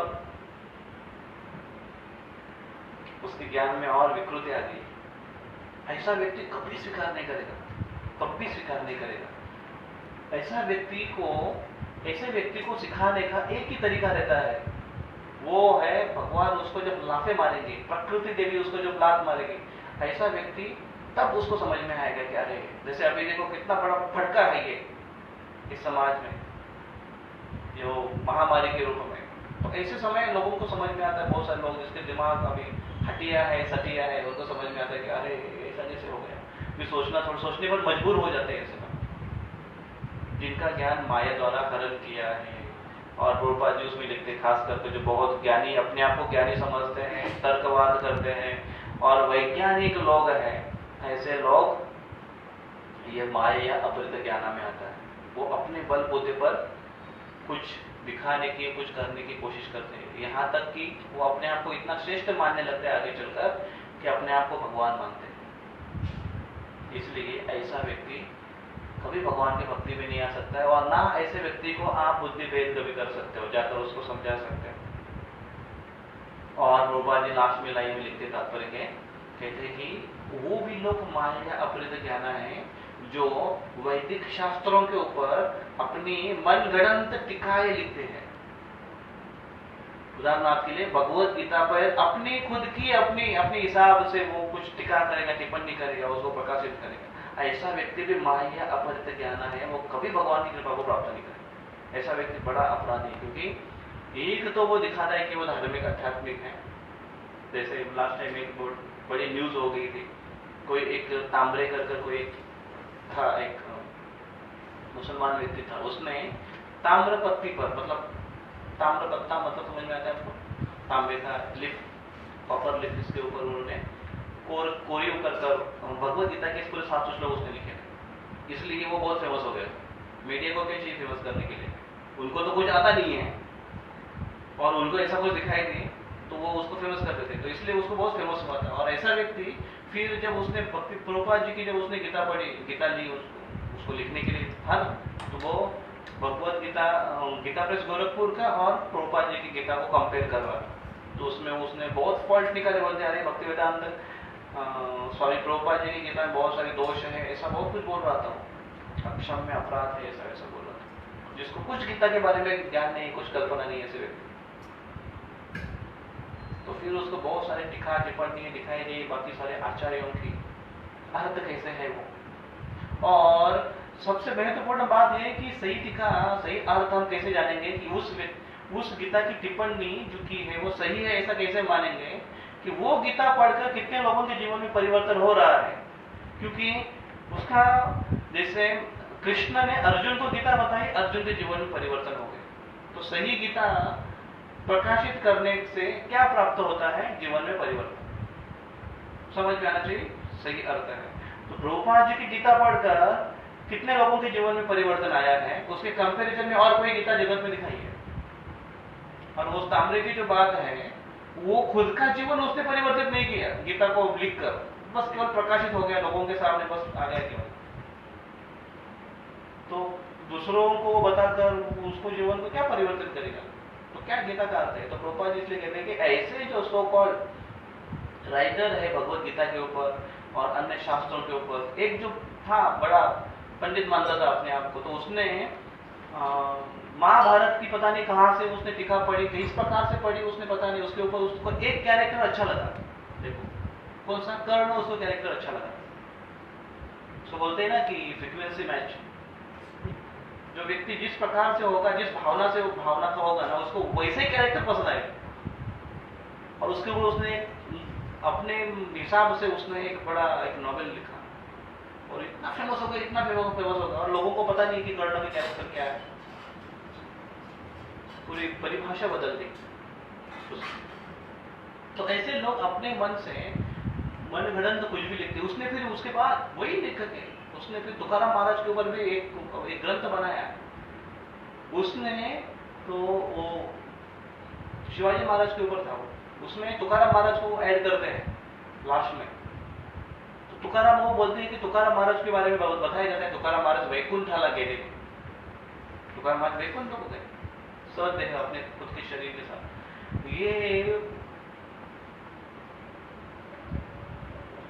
उसके ज्ञान में और विकृति आ गई। ऐसा व्यक्ति कभी स्वीकार नहीं करेगा, कभी स्वीकार नहीं करेगा। ऐसे व्यक्ति को सिखाने का एक ही तरीका रहता है, वो है भगवान उसको जब लाफे मारेंगे, प्रकृति देवी उसको जब लात मारेगी, ऐसा व्यक्ति तब उसको समझ में आएगा कि अरे, जैसे अभी देखो कितना बड़ा फटका है ये इस समाज में, जो महामारी के रूप में, तो ऐसे समय लोगों को समझ में आता है, बहुत सारे लोग जिसके दिमाग अभी हटिया है, सटिया है, उनको समझ में आता है कि अरे ऐसा कैसे हो गया, फिर सोचने पर मजबूर हो जाते हैं ऐसे में, जिनका ज्ञान माया द्वारा हरण किया है। और प्रभुपाद जी उसमें लिखते, खास करके जो बहुत ज्ञानी, अपने आप को ज्ञानी समझते हैं, तर्कवाद करते हैं और वैज्ञानिक लोग हैं, ऐसे लोग ये माया या अपरित ज्ञान में आता है, वो अपने बलबूते पर कुछ दिखाने की, कुछ करने की कोशिश करते हैं, यहाँ तक कि वो अपने आप को इतना श्रेष्ठ मानने लगते हैं आगे चलकर कि अपने आप को भगवान मानते हैं। इसलिए ऐसा व्यक्ति कभी भगवान की भक्ति में नहीं आ सकता है, और ना ऐसे व्यक्ति को आप बुद्धि भेद कभी कर सकते हो, जाकर उसको समझा सकते हो। और रूपा जी लास्ट में लाइन में लिखते तात्पर्य के, कहते हैं कि वो भी लोग माया या अपरित ज्ञान है जो वैदिक शास्त्रों के ऊपर अपनी मनगढ़ंत टीकाएं लिखते हैं। उदाहरणार्थ के लिए भगवत गीता पर अपनी खुद की अपने हिसाब से वो कुछ टीका करेगा, टिप्पणी करेगा, उसको प्रकाशित करेगा। ऐसा व्यक्ति भी माया अपरित ज्ञान है, वो कभी भगवान की कृपा को प्राप्त नहीं करेगा। ऐसा व्यक्ति बड़ा अपराधी है, क्योंकि एक तो वो दिखाता है कि वो धार्मिक आध्यात्मिक है। जैसे लास्ट टाइम एक बड़ी न्यूज हो गई थी, कोई एक तांबरे कर कोई था, एक मुसलमान व्यक्ति था, उसने ताम्र पत्ती पर, मतलब ताम्र पत्ता मतलब समझ में आता है आपको, तांबे का लिफ, कॉपर लिफ, इसके ऊपर उन्होंने कोरियो कर भगवत गीता के पूरे 700 श्लोक उसने लिखे थे। इसलिए वो बहुत फेमस हो गया। मीडिया को क्या चाहिए फेमस करने के लिए, उनको तो कुछ आता नहीं है और उनको ऐसा कुछ दिखाई नहीं, तो वो उसको फेमस करते थे, तो इसलिए उसको बहुत फेमस हुआ था। और ऐसा व्यक्ति फिर जब उसने भक्ति प्रभुपाद जी की जब उसने गीता पढ़ी, गीता ली उसको लिखने के लिए था, तो वो भगवत गीता प्रेस गोरखपुर का और प्रभुपाद जी की गीता को कंपेयर कर रहा था, तो उसमें उसने बहुत फॉल्ट निकाले, बोलते अरे भक्ति वेदांत स्वामी प्रभुपाद जी की गीता में बहुत सारे दोष हैं, ऐसा बहुत कुछ बोल रहा था, अक्षम में अपराध है, ऐसा ऐसा बोल रहा था, जिसको कुछ गीता के बारे में ज्ञान नहीं, कुछ कल्पना नहीं ऐसे व्यक्ति। तो फिर उसको बहुत सारे टीका टिप्पणी दिखाई दी, बाकी सारे आचार्यों की अर्थ कैसे है वो। और सबसे महत्वपूर्ण बात है कि सही टीका, सही अर्थ हम कैसे जानेंगे कि उस गीता की टिप्पणी जो की है वो सही है, ऐसा कैसे मानेंगे कि वो गीता पढ़कर कितने लोगों के जीवन में परिवर्तन हो रहा है। क्योंकि उसका, जैसे कृष्ण ने अर्जुन को गीता बताई, अर्जुन के जीवन में परिवर्तन हो गए। तो सही गीता प्रकाशित करने से क्या प्राप्त होता है, जीवन में परिवर्तन, समझ में आना चाहिए, सही अर्थ है। तो प्रभुपाद जी की गीता पढ़कर कितने लोगों के जीवन में परिवर्तन आया है, उसके कंपैरिजन में और कोई गीता जगत में दिखाई है। और उस ताम्रे की जो बात है, वो खुद का जीवन उसने परिवर्तित नहीं किया गीता को लिखकर, बस केवल प्रकाशित हो गया लोगों के सामने, बस आ गया केवल। तो दूसरों को बताकर उसको जीवन को क्या परिवर्तित करेगा? तो क्या गीता का अर्थ है? तो प्रभुपाद जी इसलिए कहते हैं कि ऐसे जो सो कॉल्ड राइटर है भगवत गीता के ऊपर और अन्य शास्त्रों के ऊपर, एक जो था बड़ा पंडित मानता था अपने आप को, तो उसने महाभारत की पता नहीं कहां से उसने टीका पढ़ी, किस प्रकार से पढ़ी उसने पता नहीं, उसके ऊपर उसको एक कैरेक्टर अच्छा लगा। देखो कौन सा कर्ण, उसको कैरेक्टर अच्छा लगा। उसको बोलते हैं ना कि फ्रीक्वेंसी मैच। जो व्यक्ति जिस प्रकार से होगा, जिस भावना से वो भावना का होगा ना, उसको वैसे ही कैरेक्टर पसंद आएगा। और उसके ऊपर उसने अपने हिसाब से उसने एक बड़ा एक नॉवेल लिखा और इतना फेमस हो गया, इतना फेमस हो गया, और लोगों को पता नहीं कि कर्ण का कैरेक्टर क्या है। पूरी परिभाषा बदल दी। तो ऐसे लोग अपने मन से मनगढ़ंत कुछ भी लिखते। उसने फिर उसके बाद वही लेखक है, उसने फिर तुकाराम महाराज के ऊपर भी एक ग्रंथ बनाया। उसने तो वो शिवाजी महाराज के ऊपर था, उसमें तुकाराम महाराज को ऐड करते हैं लास्ट में। तो तुकाराम वो बोलते हैं कि तुकाराम महाराज के बारे में बताया जाता है, तुकाराम महाराज वैकुंठाला गेले। तुकाराम महाराज वैकुंठ को गए सदेह अपने खुद के शरीर के साथ। ये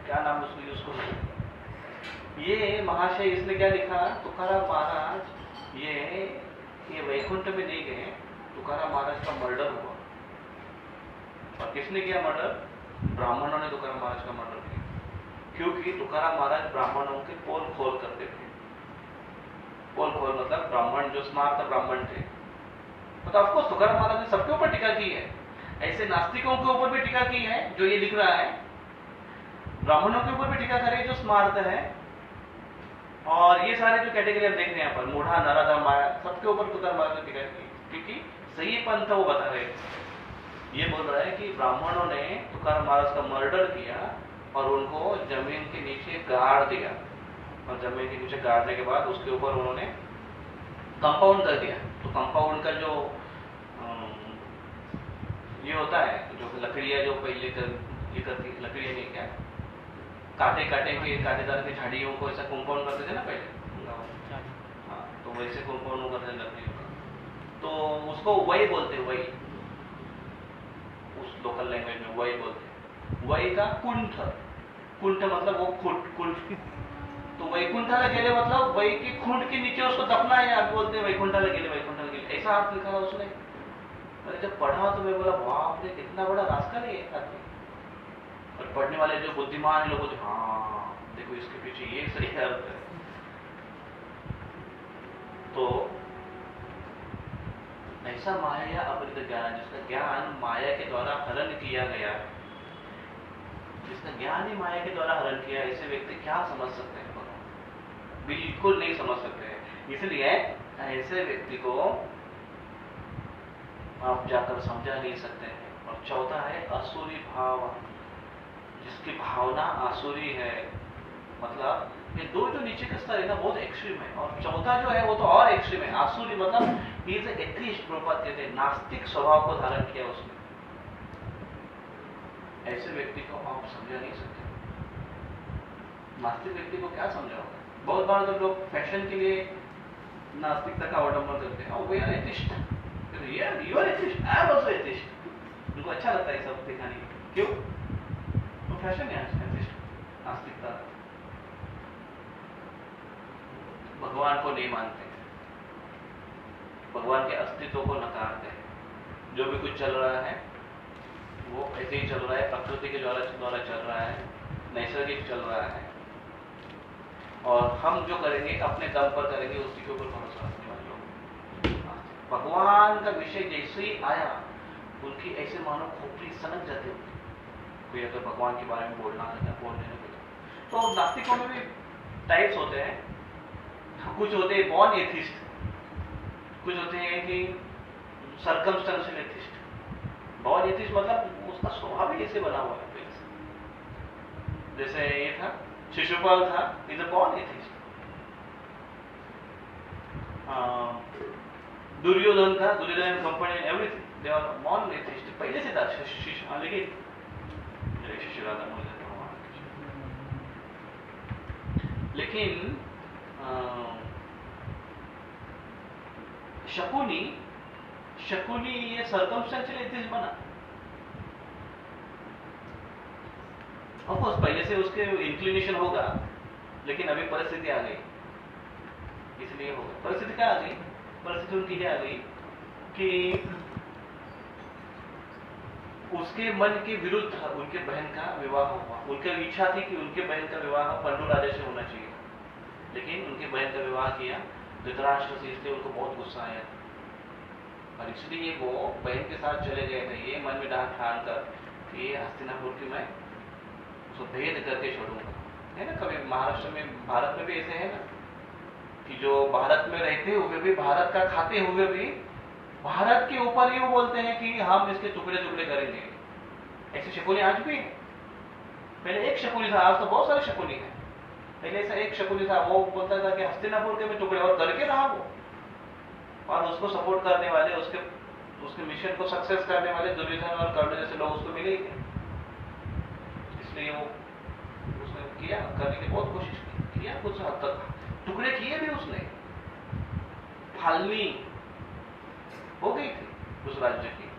क्या नाम उसको यूज करो, ये महाशय इसने क्या लिखा, तुकाराम महाराज ये वैकुंठ में नहीं गए, तुकाराम महाराज का मर्डर हुआ। और किसने किया मर्डर? ब्राह्मणों ने तुकाराम महाराज का मर्डर किया, क्योंकि तुकाराम महाराज ब्राह्मणों के पोल खोल करते थे। पोल खोल मतलब ब्राह्मण जो स्मार्ट ब्राह्मण थे। तो ऑफकोर्स तुकाराम महाराज ने सबके ऊपर टीका की है, ऐसे नास्तिकों के ऊपर भी टीका की है जो ये लिख रहा है, ब्राह्मणों के ऊपर भी टीका करे जो स्मार्त है, और ये सारे जो कैटेगरी हम देख रहे हैं यहाँ पर, मूढ़ा नराधम माया, सबके ऊपर तुकाराम महाराज ने टीका की, क्योंकि सही पंथ वो बता रहे हैं। ये बोल रहा है कि ब्राह्मणों ने तुकाराम महाराज का मर्डर किया और उनको जमीन के नीचे गाड़ दिया, और जमीन के नीचे गाड़ने के बाद उसके ऊपर उन्होंने कंपाउंड कर दिया। तो कंपाउंड का जो ये होता है, जो लकड़ियां जो पहले ये करती, लकड़ियां नहीं क्या, कांटेदार की झाड़ियों को ऐसा कंपाउंड करते थे ना पहले। हाँ, तो वैसे कंपाउंड करते लकड़ियों का, तो उसको वही बोलते, वही उस लोकल लैंग्वेज में वही बोलते। वही का कुंठ, कुंठ मतलब वो कुंठ। तो वैकुंठाला गेले मतलब वही की खूंट के नीचे उसको दफना है, आप बोलते हैं वैकुंठाला गेले, वैकुंठाला गेले, ऐसा अर्थ लिखा था उसने। मैंने जब पढ़ा तो मैं बोला बाप रे, कितना बड़ा रास्ता है आदमी। और पढ़ने वाले जो बुद्धिमान लोग, हाँ देखो इसके पीछे ये सही अर्थ है। तो ऐसा माया या अपरित ज्ञान, जिसका ज्ञान माया के द्वारा हरण किया गया, जिसका ज्ञान ही माया के द्वारा हरण किया, ऐसे व्यक्ति क्या समझ सकते हैं? बिल्कुल नहीं समझ सकते हैं। इसलिए ऐसे व्यक्ति को आप जाकर समझा नहीं सकते हैं। और चौथा है आसुरी भाव, जिसकी भावना आसुरी है, मतलब ये दो जो नीचे का स्तर है ना बहुत एक्सट्रीम है, और चौथा जो है वो तो और एक्सट्रीम है। आसुरी मतलब ही इज एथीस्ट, प्रभुपाद कहते हैं, नास्तिक स्वभाव को धारण किया उसने। ऐसे व्यक्ति को आप समझा नहीं सकते। नास्तिक व्यक्ति को क्या समझाओगे? बहुत बार तो लोग फैशन के लिए नास्तिकता का अवलंबन करते हैं, we are atheist, you are atheist, I am also atheist. उनको अच्छा लगता है सब दिखाने के, क्यों? वो फैशन है एथिस्ट, नास्तिकता। भगवान को नहीं मानते, भगवान के अस्तित्व को नकारते हैं। जो भी कुछ चल रहा है वो ऐसे ही चल रहा है, प्रकृति के द्वारा चल रहा है, नैसर्गिक चल रहा है, और हम जो करेंगे अपने दम पर करेंगे, उसी के ऊपर भरोसा रखने वाले लोग। भगवान का विषय जैसे ही आया, उनकी ऐसे मानो खोपड़ी सनक जाती होगी, कोई अगर भगवान के बारे में बोलने लगे। तो नास्तिकों में भी टाइप्स होते हैं, कुछ होते हैं बॉर्न एथिस्ट, कुछ होते हैं कि सर्कमस्टेंशियल एथिस्ट। बॉर्न एथिस्ट मतलब उसका स्वभाव ही ऐसे बना हुआ है। जैसे ये था शिशुपाल था, is a born atheist. Duryodhan था, Duryodhan company everything, they are born atheist, पहले से था। लेकिन जय श्री राधा मोहन। लेकिन शकुनी ये सर्कमस्टेंशियल एथिस्ट बना। ऑफकोर्स पहले से उसके इंक्लिनेशन होगा, लेकिन अभी परिस्थिति आ गई, इसलिए होगा। परिस्थिति क्या आ गई? परिस्थिति उनकी क्या आ गई कि उसके मन के विरुद्ध उनके बहन का विवाह हुआ। उनकी इच्छा थी कि उनके बहन का विवाह पंडु राजा से होना चाहिए, लेकिन उनके बहन का विवाह किया धृतराष्ट्र से, इसलिए उनको बहुत गुस्सा आया और इसलिए वो बहन के साथ चले गए थे, ये मन में ठान कर कि ये हस्तिनापुर की मैं उसको भेद करके छोड़ूंगा। है ना, कभी महाराष्ट्र में, भारत में भी ऐसे है ना कि जो भारत में रहते हुए भी, भारत का खाते हुए भी भारत के ऊपर ही वो बोलते हैं कि हम इसके टुकड़े टुकड़े करेंगे। ऐसे शकुनी आज भी है। पहले एक शकुनी था, आज तो बहुत सारे शकुनी हैं। पहले ऐसा एक शकुनी था, वो बोलता था कि हस्तिनापुर के में टुकड़े, और करके रहा वो। और उसको सपोर्ट करने वाले, उसके मिशन को सक्सेस करने वाले दुर्योधन और कर्ण जैसे लोग उसको मिले ही थे। इसलिए वो उसने किया, करने की बहुत कोशिश किया, कुछ हद तक टुकड़े किए भी उसने। फालनी हो गई थी उस राज्य की।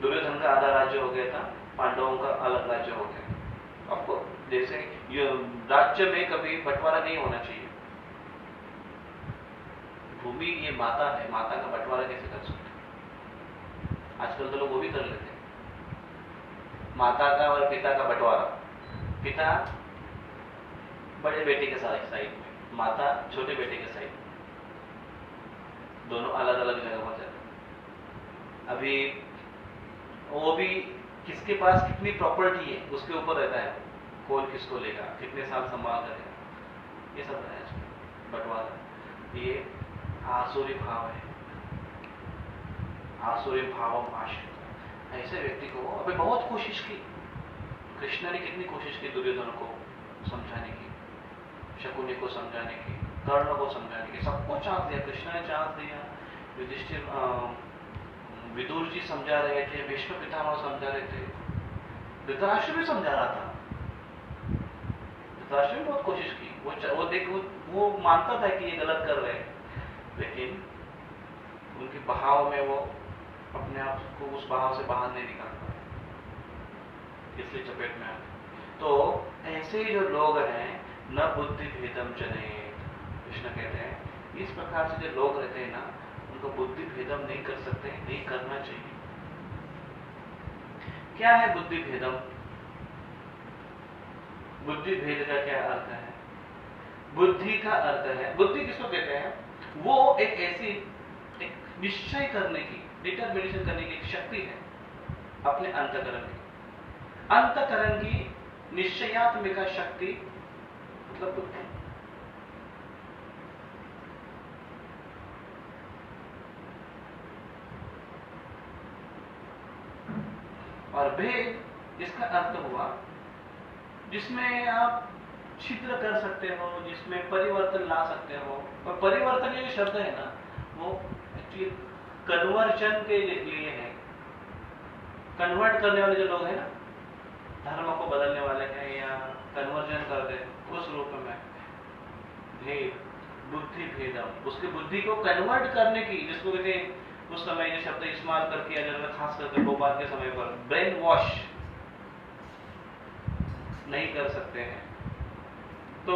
दुर्योधन का आधा राज्य हो गया था, पांडवों का अलग राज्य हो गया। आपको जैसे ये राज्य में कभी बंटवारा नहीं होना चाहिए। भूमि ये माता है, माता का बंटवारा कैसे कर सकते? आजकल तो लोग वो भी कर लेते हैं, माता का और पिता का बंटवारा। पिता बड़े बेटे के साइड में, माता छोटे बेटे के साइड, दोनों अलग अलग जगह हो जाते। अभी वो भी किसके पास कितनी प्रॉपर्टी है उसके ऊपर रहता है, कौन किसको लेगा, कितने साल संभाल करेगा, ये सब है बंटवारा। ये आसुरी भाव है, आसुरी भाव आश्रित। ऐसे व्यक्ति को अभी बहुत कोशिश की, कृष्ण ने कितनी कोशिश की दुर्योधन को समझाने की, शकुनी को समझाने की, कर्ण को समझाने की, सबको चांस दिया। कृष्ण ने चांस दिया, युधिष्ठिर, विदुर जी समझा रहे थे, भीष्म पितामह समझा रहे थे, धृतराष्ट्र भी समझा रहा था। धृतराष्ट्र ने बहुत कोशिश की, वो मानता था कि ये गलत कर रहे हैं, लेकिन उनके बहाव में वो अपने आप को उस बहाव से बाहर नहीं निकाल पाए, इसलिए चपेट में आ गए। तो ऐसे जो लोग हैं, न बुद्धि भेदम जनेत, कृष्ण कहते हैं इस प्रकार से जो लोग रहते हैं ना, उनको बुद्धि भेदम नहीं कर सकते, नहीं करना चाहिए। क्या है बुद्धि भेदम? बुद्धि भेद का क्या अर्थ है? बुद्धि का अर्थ है, बुद्धि किसको कहते हैं? वो एक ऐसी एक निश्चय करने की, डिटर्मिनेशन करने की एक शक्ति है अपने अंतःकरण की। अंतःकरण की निश्चयात्मिका शक्ति मतलब बुद्धि। और भेद इसका अर्थ हुआ जिसमें आप छिद्र कर सकते हो, जिसमें परिवर्तन ला सकते हो। और परिवर्तन ये शब्द है ना, वो एक्चुअली कन्वर्जन के लिए है। कन्वर्ट करने वाले जो लोग हैं ना, धर्म को बदलने वाले हैं या कन्वर्जन कर दे, उस रूप में भेद, बुद्धि भेदम, उसकी बुद्धि को कन्वर्ट करने की, जिसको कहते हैं उस समय ये शब्द इस्तेमाल कर किया जाता है, खास करके भोपाल के समय पर, ब्रेन वॉश नहीं कर सकते हैं। तो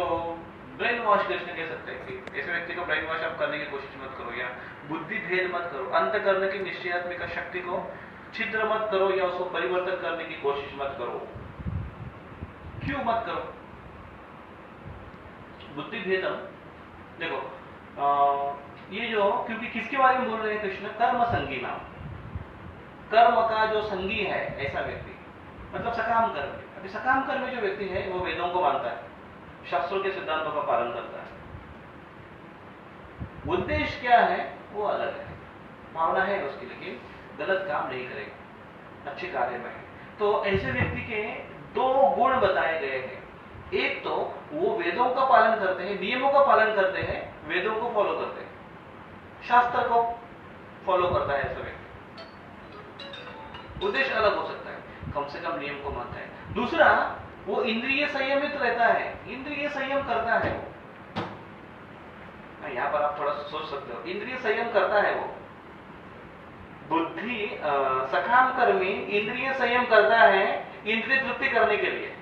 ब्रेन वॉश कृष्ण कह सकते हैं कि ऐसे व्यक्ति को ब्रेन वॉश आप करने की कोशिश मत करो, या बुद्धि भेद मत करो, अंत करने की निश्चयात्मिका शक्ति को छिद्र मत करो, या उसको परिवर्तन करने की कोशिश मत करो। क्यों मत करो? बुद्धि भेदम देखो, ये जो, क्योंकि किसके बारे में बोल रहे हैं कृष्ण? कर्म संगी नाम, कर्म का जो संगी है ऐसा व्यक्ति, मतलब सकाम कर्म। अभी सकाम कर्म में जो व्यक्ति है वो वेदों को मानता है, शास्त्रों के सिद्धांतों का पालन करता है। उद्देश्य क्या है वो अलग है, भावना है उसकी, लेकिन गलत काम नहीं करेगा, अच्छे कार्य में है। तो ऐसे व्यक्ति के दो गुण बताए गए हैं। एक तो वो वेदों का पालन करते हैं, नियमों का पालन करते हैं, वेदों को फॉलो करते हैं, शास्त्र को फॉलो करता है ऐसा व्यक्ति। उद्देश्य अलग हो सकता है, कम से कम नियम को मानता है। दूसरा, वो इंद्रिय संयमित रहता है, इंद्रिय संयम करता है वो। यहां पर आप थोड़ा सोच सकते हो, इंद्रिय संयम करता है वो। बुद्धि सकाम कर्मी इंद्रिय संयम करता है इंद्रिय तृप्ति करने के लिए।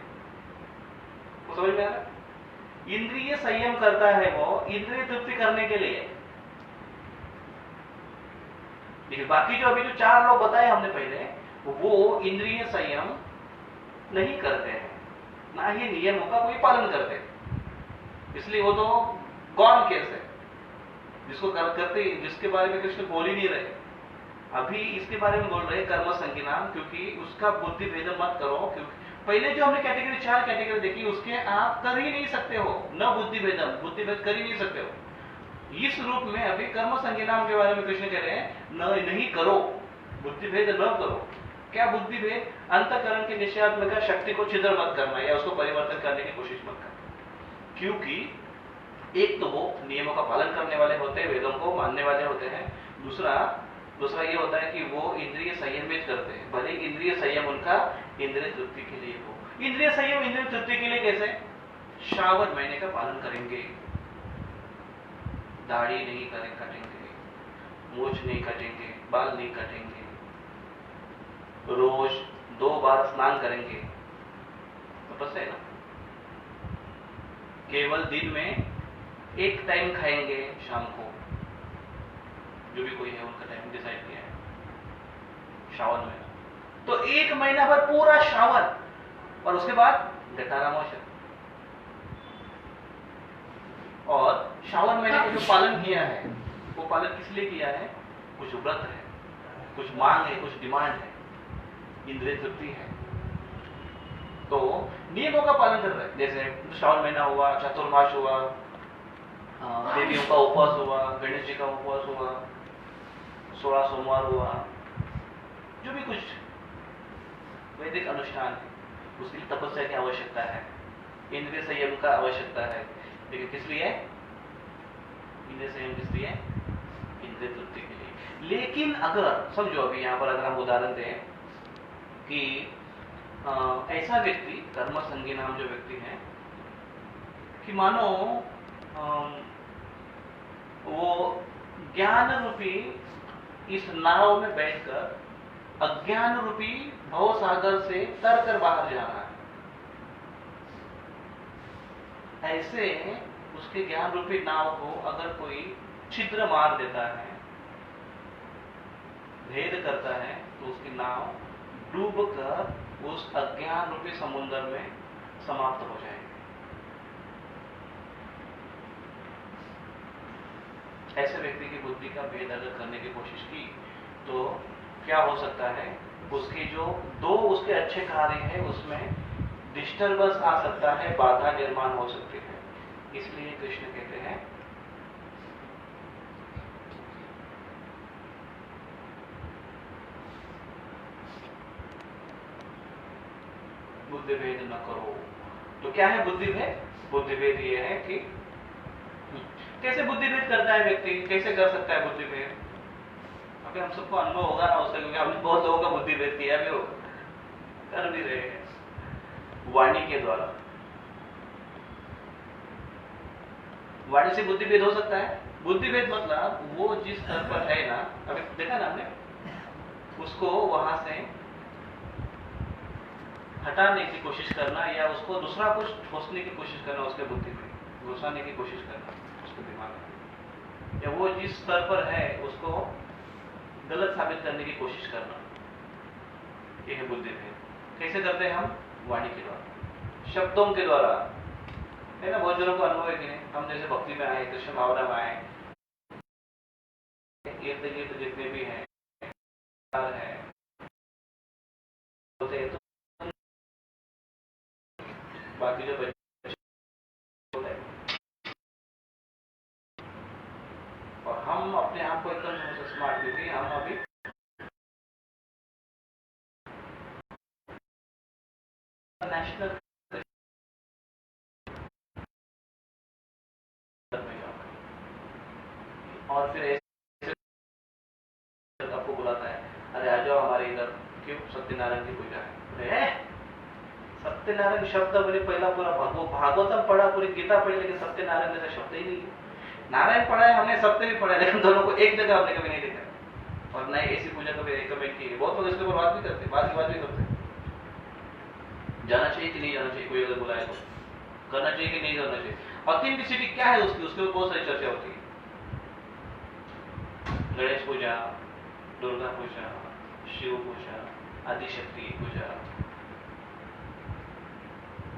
वो समझ में आ रहा है? इंद्रिय संयम करता है वो इंद्रिय तृप्ति करने के लिए। देखिए बाकी जो अभी जो 4 लोग बताए हमने पहले, वो इंद्रिय संयम नहीं करते हैं, ना ही नियमों का कोई पालन करते, इसलिए वो तो गौन केस है, जिसको करते, जिसके बारे में कृष्ण बोल ही नहीं रहे। अभी इसके बारे में बोल रहे कर्म संज्ञान, क्योंकि उसका बुद्धि भेद मत करो। क्योंकि पहले जो हमने कैटेगरी 4 कैटेगरी देखी, उसके आप कर ही नहीं सकते हो, न बुद्धि भेदम, बुद्धि भेद कर ही नहीं सकते हो। इस रूप में अभी कर्म संज्ञान के बारे में कृष्ण कह रहे हैं नहीं करो, बुद्धि भेद न करो। क्या बुद्धि भेद? अंतःकरण के निश्चयात्मक शक्ति को छिद्र मत करना या उसको परिवर्तन करने की कोशिश मत करना। क्योंकि एक तो वो नियमों का पालन करने वाले होते हैं, वेदों को मानने वाले होते हैं। दूसरा ये होता है कि वो इंद्रिय संयमित करते हैं, भले इंद्रिय संयम उनका इंद्रिय तृप्ति के लिए हो। इंद्रिय संयम इंद्रिय तृप्ति के लिए कैसे? श्रावण महीने का पालन करेंगे, दाढ़ी नहीं कटेंगे, मूछ नहीं कटेंगे, बाल नहीं कटेंगे, रोज 2 बार स्नान करेंगे, तपस्या है ना। केवल दिन में 1 टाइम खाएंगे शाम को, जो भी कोई है उनका टाइम डिसाइड किया है, श्रावण महीना। तो 1 महीना भर पूरा श्रावण, और उसके बाद गटारा मोशन। और श्रावण महीने का जो पालन किया है, वो पालन किस लिए किया है? कुछ व्रत है, कुछ मांग है, कुछ डिमांड है, इंद्रिय तृप्ति है, तो नियमों का पालन कर रहे हैं। जैसे श्रावण महीना हुआ, चतुर्मास हुआ, देवियों का उपवास हुआ, गणेश जी का उपवास हुआ, 16 सोमवार हुआ, जो भी कुछ वैदिक अनुष्ठान है, उसके लिए तपस्या की आवश्यकता है, इंद्रिय संयम का आवश्यकता है। लेकिन किस लिए? इंद्रिय संयम किस लिए? इंद्रिय तृप्ति के लिए। लेकिन अगर समझो, अभी यहां पर अगर हम उदाहरण दें कि ऐसा व्यक्ति, कर्म संज्ञ नाम जो व्यक्ति है, कि मानो वो ज्ञान रूपी इस नाव में बैठकर अज्ञान रूपी भव सागर से तर कर बाहर जा रहा है। ऐसे उसके ज्ञान रूपी नाव को अगर कोई छिद्र मार देता है, भेद करता है, तो उसकी नाव डूबकर उस अज्ञान रूपी समुद्र में समाप्त हो जाएगी। ऐसे व्यक्ति की बुद्धि का भेद अगर करने की कोशिश की, तो क्या हो सकता है? उसके जो 2 उसके अच्छे कार्य हैं, उसमें डिस्टर्बेंस आ सकता है, बाधा निर्माण हो सकती है। इसलिए कृष्ण कहते हैं बुद्धि भेद न करो। तो क्या है बुद्धि भेद? बुद्धि भेद ये है कि कैसे बुद्धि भेद करता है व्यक्ति, कैसे कर सकता है बुद्धि भेद? अभी हम सबको अनुभव होगा ना उसका, क्योंकि हमने बहुत लोगों का बुद्धि भेद किया भी होगा, कर भी रहे हैं वाणी के द्वारा। वाणी से बुद्धि भेद हो सकता है। बुद्धि भेद मतलब वो जिस स्तर पर है ना, अभी देखा ना हमने, उसको वहां से हटाने की कोशिश करना या उसको दूसरा कुछ ठोसने की कोशिश करना, उसके बुद्धि में घुसाने की कोशिश करना उसके दिमाग में, या वो जिस स्तर पर है उसको गलत साबित करने की कोशिश करना, ये है बुद्धि भेद। कैसे करते हैं हम? वाणी के द्वारा, शब्दों के द्वारा, है ना। बहुत जनों को अनुभव है कि नहीं, हम जैसे भक्ति में आए, कृष्ण भावना में आए, इर्द गिर्द जितने भी हैं है, तो बाकी जो बच्चे होते हैं, और हम अपने आप को एकदम स्मार्ट, क्योंकि हम अभी नेशनल और फिर ऐसे आपको बुलाता है, अरे आ जाओ हमारे इधर, क्यों? सत्यनारायण की पूजा है। सत्यनारायण शब्द बोले पहला पूरा भागवतम पढ़ा, पूरी गीता पढ़ी, लेकिन सत्यनारायण जैसा शब्द ही नहीं है। नारायण पढ़ा है हमने, सत्य भी पढ़ा है, लेकिन दोनों को एक जगह हमने कभी नहीं देखा और नहीं ऐसी पूजा कभी रिकमेंड की है। बहुत लोग इसके ऊपर बात भी करते, बात भी करते, जाना चाहिए कि नहीं जाना चाहिए, कोई अगर बुलाए तो करना चाहिए कि नहीं करना चाहिए, ऑथेंटिसिटी क्या है उसकी, उसके ऊपर बहुत सारी चर्चा होती है। गणेश पूजा, दुर्गा पूजा, शिव पूजा, आदिशक्ति पूजा,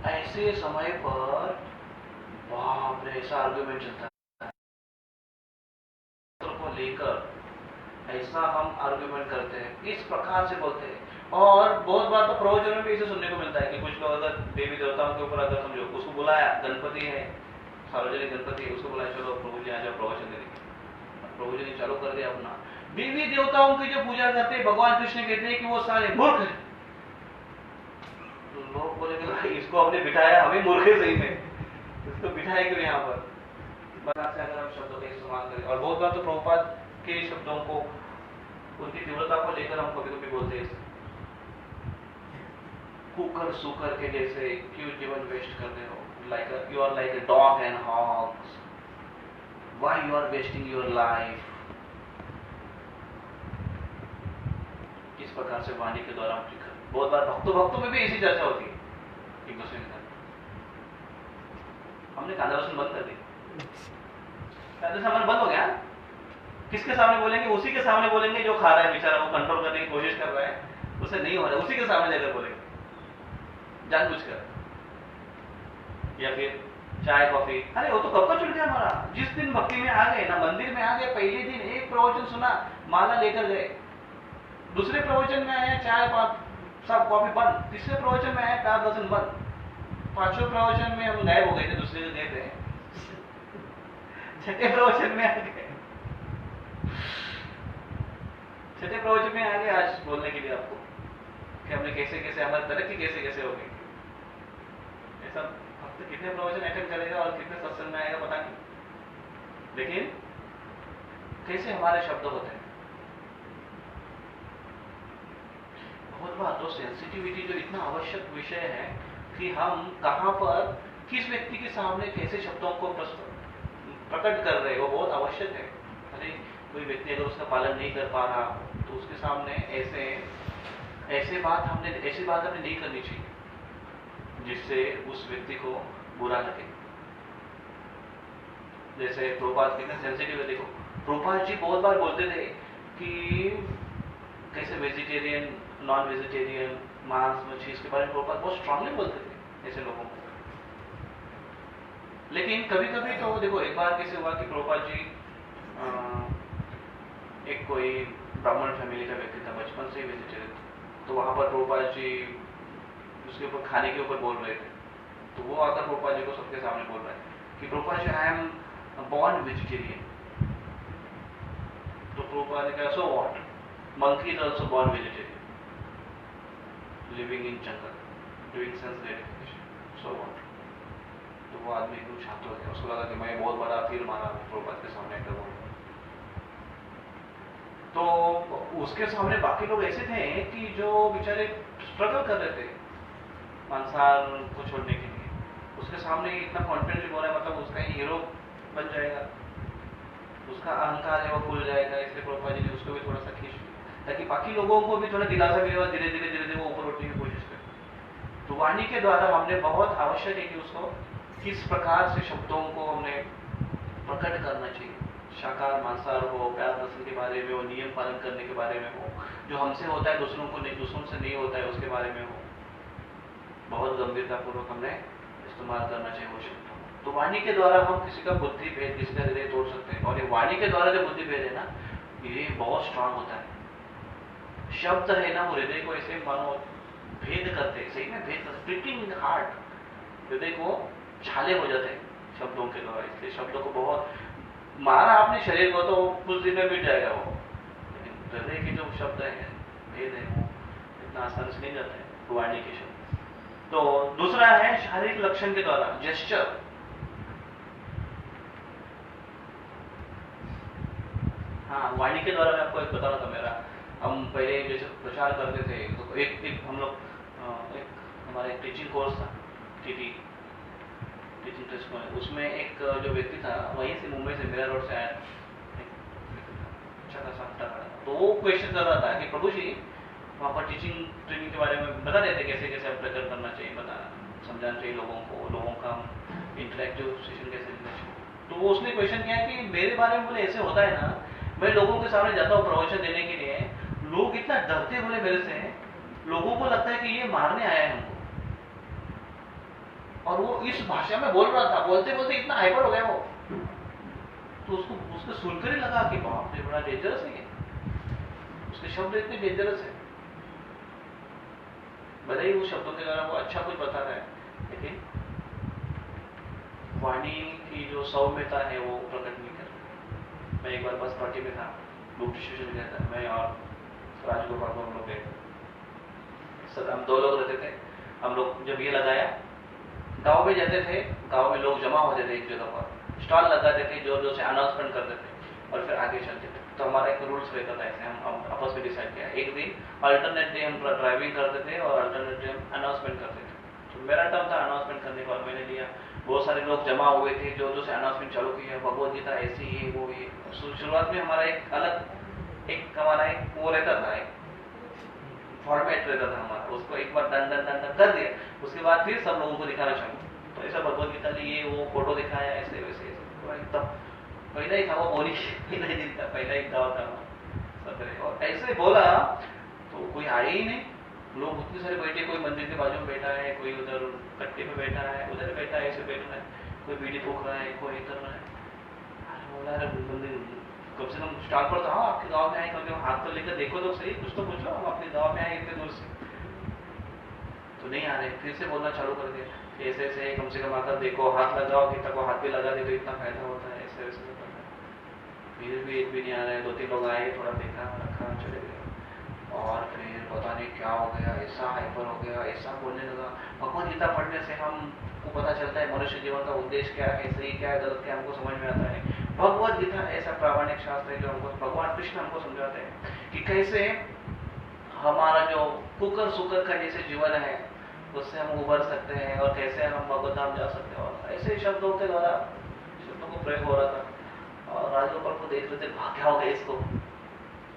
ऐसे समय पर बाप रे ऐसा आर्गुमेंट चलता है को लेकर, ऐसा हम आर्गुमेंट करते हैं, इस प्रकार से बोलते हैं। और बहुत बार तो प्रवचन में भी इसे सुनने को मिलता है कि कुछ लोग अगर देवी देवताओं के ऊपर अगर समझो उसको बुलाया, गणपति है, सार्वजनिक गणपति है, उसको बुलाया, चलो प्रभु जी आ जाओ प्रवचन देने, प्रभु जी ने चालू कर दिया अपना। देवी देवताओं की जो पूजा करते हैं भगवान कृष्ण कहते हैं कि वो सारे मूर्ख हैं। तो लोग बोले कि इसको हमने बिठाया, हमें मूर्ख है सही में, इसको बिठाया क्यों यहाँ पर। से अगर हम शब्दों का इस्तेमाल करें, और बहुत बार तो प्रभुपाद के शब्दों को, उनकी तीव्रता को लेकर हम कभी कभी बोलते हैं कुकर सुकर के जैसे, क्यों जीवन वेस्ट कर रहे हो, like you are like a dog and hogs, why you are wasting your life. किस प्रकार से वाणी के द्वारा बहुत बार भक्तों में भी ऐसी चर्चा होती है एक दूसरे के साथ। हमने कांदा रसून बंद कर दी, सामान बंद हो गया, किसके सामने बोलेंगे, उसी के सामने बोलेंगे जो खा रहा है बेचारा, वो कंट्रोल करने की कोशिश कर रहा है, उसे नहीं हो रहा है, उसी के सामने जाकर बोलेंगे जानबूझकर। या फिर चाय कॉफी, अरे वो तो कब का छूट गया हमारा, जिस दिन भक्ति में आ गए ना, मंदिर में आ गए, पहले दिन एक प्रवचन सुना, माला लेकर गए, दूसरे प्रवचन में आया चाय सब कॉफी बंद, तीसरे प्रवचन में आया प्यार दर्शन बंद, पांचवें प्रवचन में हम गायब हो गए थे, दूसरे दिन गए थे, छठे प्रवचन में आ गए, छठे प्रवचन में आ गए आज बोलने के लिए आपको कि हमने कैसे कैसे हमारी तरक्की कैसे कैसे हो गई। ऐसा भक्त कितने प्रवचन अटेंड करेगा और कितने सत्संग में आएगा पता नहीं, लेकिन कैसे हमारे शब्द होते हैं। बहुत बार तो सेंसिटिविटी जो इतना आवश्यक विषय है कि हम कहां पर किस व्यक्ति के सामने कैसे शब्दों को प्रकट कर रहे हो, बहुत आवश्यक है। अरे कोई व्यक्ति अगर उसका पालन नहीं कर पा रहा तो उसके सामने ऐसी बात हमने नहीं करनी चाहिए जिससे उस व्यक्ति को बुरा लगे। जैसे प्रभुपाद कितने सेंसिटिव है, देखो प्रभुपाद जी बहुत बार बोलते थे कि कैसे वेजिटेरियन, नॉन वेजिटेरियन, मांस मछली, इसके बारे में प्रभुपाद बहुत स्ट्रांगली बोलते थे ऐसे लोगों को। लेकिन कभी कभी तो देखो, एक बार कैसे हुआ कि प्रभुपाद जी एक कोई ब्राह्मण फैमिली का व्यक्ति था, बचपन से ही वेजिटेरियन, तो वहां पर प्रभुपाद जी उसके ऊपर खाने के ऊपर बोल रहे थे, तो वो आकर प्रभुपाद जी को सबके सामने बोल रहा है कि Prabhupada ji I am born vegetarian. तो प्रभुपाद ने कहा so what, monkey is also born vegetarian living in jungle doing sense gratification, so what. तो वो आदमी एकदम शांत हो गया, उसको लगा कि मैं बहुत बड़ा तीर मारा प्रभुपाद के सामने कर बोल। तो उसके सामने बाकी लोग ऐसे थे कि जो बेचारे स्ट्रगल कर रहे थे मांसाहार को छोड़ने के लिए, उसके सामने इतना कॉन्फिडेंटली बोल रहा है, मतलब उसका हीरो बन जाएगा, उसका अहंकार है वो भूल जाएगा। इसलिए प्रभुपाद जी ने उसको भी थोड़ा सा खींच लिया ताकि बाकी लोगों को भी थोड़ा दिलासा मिलेगा, धीरे धीरे वो ऊपर उठने की कोशिश करे। तो वाणी के द्वारा हमने बहुत आवश्यक है कि उसको किस प्रकार से शब्दों को हमने प्रकट करना चाहिए, शाकाहार मांसाहार हो, प्यार दर्शन के बारे में हो, नियम पालन करने के बारे में हो, जो हमसे होता है दूसरों को नहीं, दूसरों से नहीं होता है उसके बारे में हो, बहुत गंभीरतापूर्वक हमने इस्तेमाल करना चाहिए वो शब्दों। तो वाणी के द्वारा हम किसी का बुद्धि भेद, किसी का हृदय तोड़ सकते हैं। और ये वाणी के द्वारा जो बुद्धि भेद है ना, ये बहुत स्ट्रांग होता है। शब्द है ना, वो हृदय को ऐसे मानो भेद करते हैं, सही में भेद करते, प्रिकिंग इन हार्ट, हृदय को छाले हो जाते हैं शब्दों के द्वारा। इसलिए शब्दों को बहुत मारा आपने शरीर को तो कुछ दिन में मिट जाएगा वो, लेकिन हृदय के जो शब्द है, भेद है, वो इतना आसानी से नहीं जाता है वाणी के शब्द। तो दूसरा है शारीरिक लक्षण के द्वारा, जेस्चर। हाँ, वाणी के द्वारा मैं आपको एक बताना था मेरा, हम पहले जैसे प्रचार करते थे तो एक हम लोग एक हमारा एक टीचिंग कोर्स था, टीटी टीचिंग टेस्ट में, उसमें एक जो व्यक्ति था वहीं से मुंबई से मेरा रोड से आया, अच्छा खासा हफ्ता खड़ा, तो वो क्वेश्चन कर रहा था कि प्रभु जी वहाँ पर टीचिंग ट्रेनिंग के बारे में बता देते कैसे कैसे अप्लाई करना चाहिए, समझाना चाहिए लोगों को, लोगों का इंटरेक्टिव सेशन कैसे देना चाहिए। तो वो उसने क्वेश्चन किया कि मेरे बारे में बोले ऐसे होता है ना, मैं लोगों के सामने जाता हूँ प्रवचन देने के लिए, लोग इतना डरते बोले मेरे से, लोगों को लगता है कि ये मारने आया है हमको। और वो इस भाषा में बोल रहा था, बोलते बोलते इतना हाइपर हो गया वो, तो उसको सुनकर ही लगा कि बाप रे बड़ा डेंजरस है ये, उसके शब्द इतने डेंजरस है। भले ही वो शब्दों के द्वारा वो अच्छा कुछ बता रहा है, लेकिन वाणी की जो सौम्यता है वो प्रकट नहीं कर रहा। मैं एक बार बस पार्टी में था, बुक डिस्ट्रीब्यूशन गया था, मैं और राजगोपाल को हम लोग गए, सर हम 2 लोग रहते थे। हम लोग जब ये लगाया, गांव में जाते थे, गांव में लोग जमा होते थे एक जगह पर, स्टॉल लगाते थे, जोर जोर से अनाउंसमेंट करते थे और फिर आगे चलते थे। तो हमारा एक रूल्स रहता था, ऐसे हम आपस में डिसाइड किया, एक दिन अल्टरनेट डे हम ड्राइविंग करते थे और अल्टरनेट डे हम अनाउंसमेंट करते थे। तो मेरा टर्म था अनाउंसमेंट करने का और मैंने लिया। बहुत सारे लोग जमा हुए थे, जो जो से अनाउंसमेंट चालू किया, भगवद गीता ऐसी ये वो ये। शुरुआत में हमारा एक अलग एक वो रहता था, एक फॉर्मेट रहता था हमारा, उसको एक बार डन डन डन कर दिया, उसके बाद फिर सब लोगों को दिखाना चालू। तो ऐसा भगवद गीता ने ये वो फोटो दिखाया, ऐसे वैसे एकदम पहला ही था वो बोली, पहला ही दिन था, पहला ही गाँव था सब, और ऐसे बोला तो कोई आए ही नहीं। लोग उतने सारे बैठे, कोई मंदिर के बाजू में बैठा है, कोई उधर कट्टे पे बैठा है, उधर बैठा है, ऐसे बैठा है, कोई बीड़ी फूक रहा है, कोई इधर रहा है। बोला अरे मंदिर कम से कम स्टार पर था, आपके गाँव में आए, कम से कम हाथ तो लेकर देखो तो सही, कुछ तो पूछो, हम अपने गाँव में आए इतने दूर से, तो नहीं आ रहे। फिर से बोलना चालू कर दिया, ऐसे ऐसे कम से कम आकर देखो, हाथ लगाओ, गीता को हाथ भी लगा दे तो इतना फायदा होता है, ऐसे वैसे होता है। फिर भी एक भी नहीं आ रहा है। 2-3 लोग आए, थोड़ा देखा रखा, चले गए, और फिर पता नहीं क्या हो गया, ऐसा हाइपर हो गया, ऐसा बोलने लगा। भगवद गीता पढ़ने से हमको पता चलता है मनुष्य जीवन का उद्देश्य क्या है, सही क्या है, गलत क्या है, हमको समझ में आता है। भगवद गीता ऐसा प्रामाणिक शास्त्र है जो हमको भगवान कृष्ण हमको समझाते हैं कि कैसे हमारा जो कुकर सुकर का जैसे जीवन है उससे हम उबर सकते हैं, और कैसे हम भगवत धाम जा सकते हैं। और ऐसे शब्दों के द्वारा शब्दों को प्रयोग हो रहा था, और राजगोपाल को देख रहे थे, क्या हो गया इसको,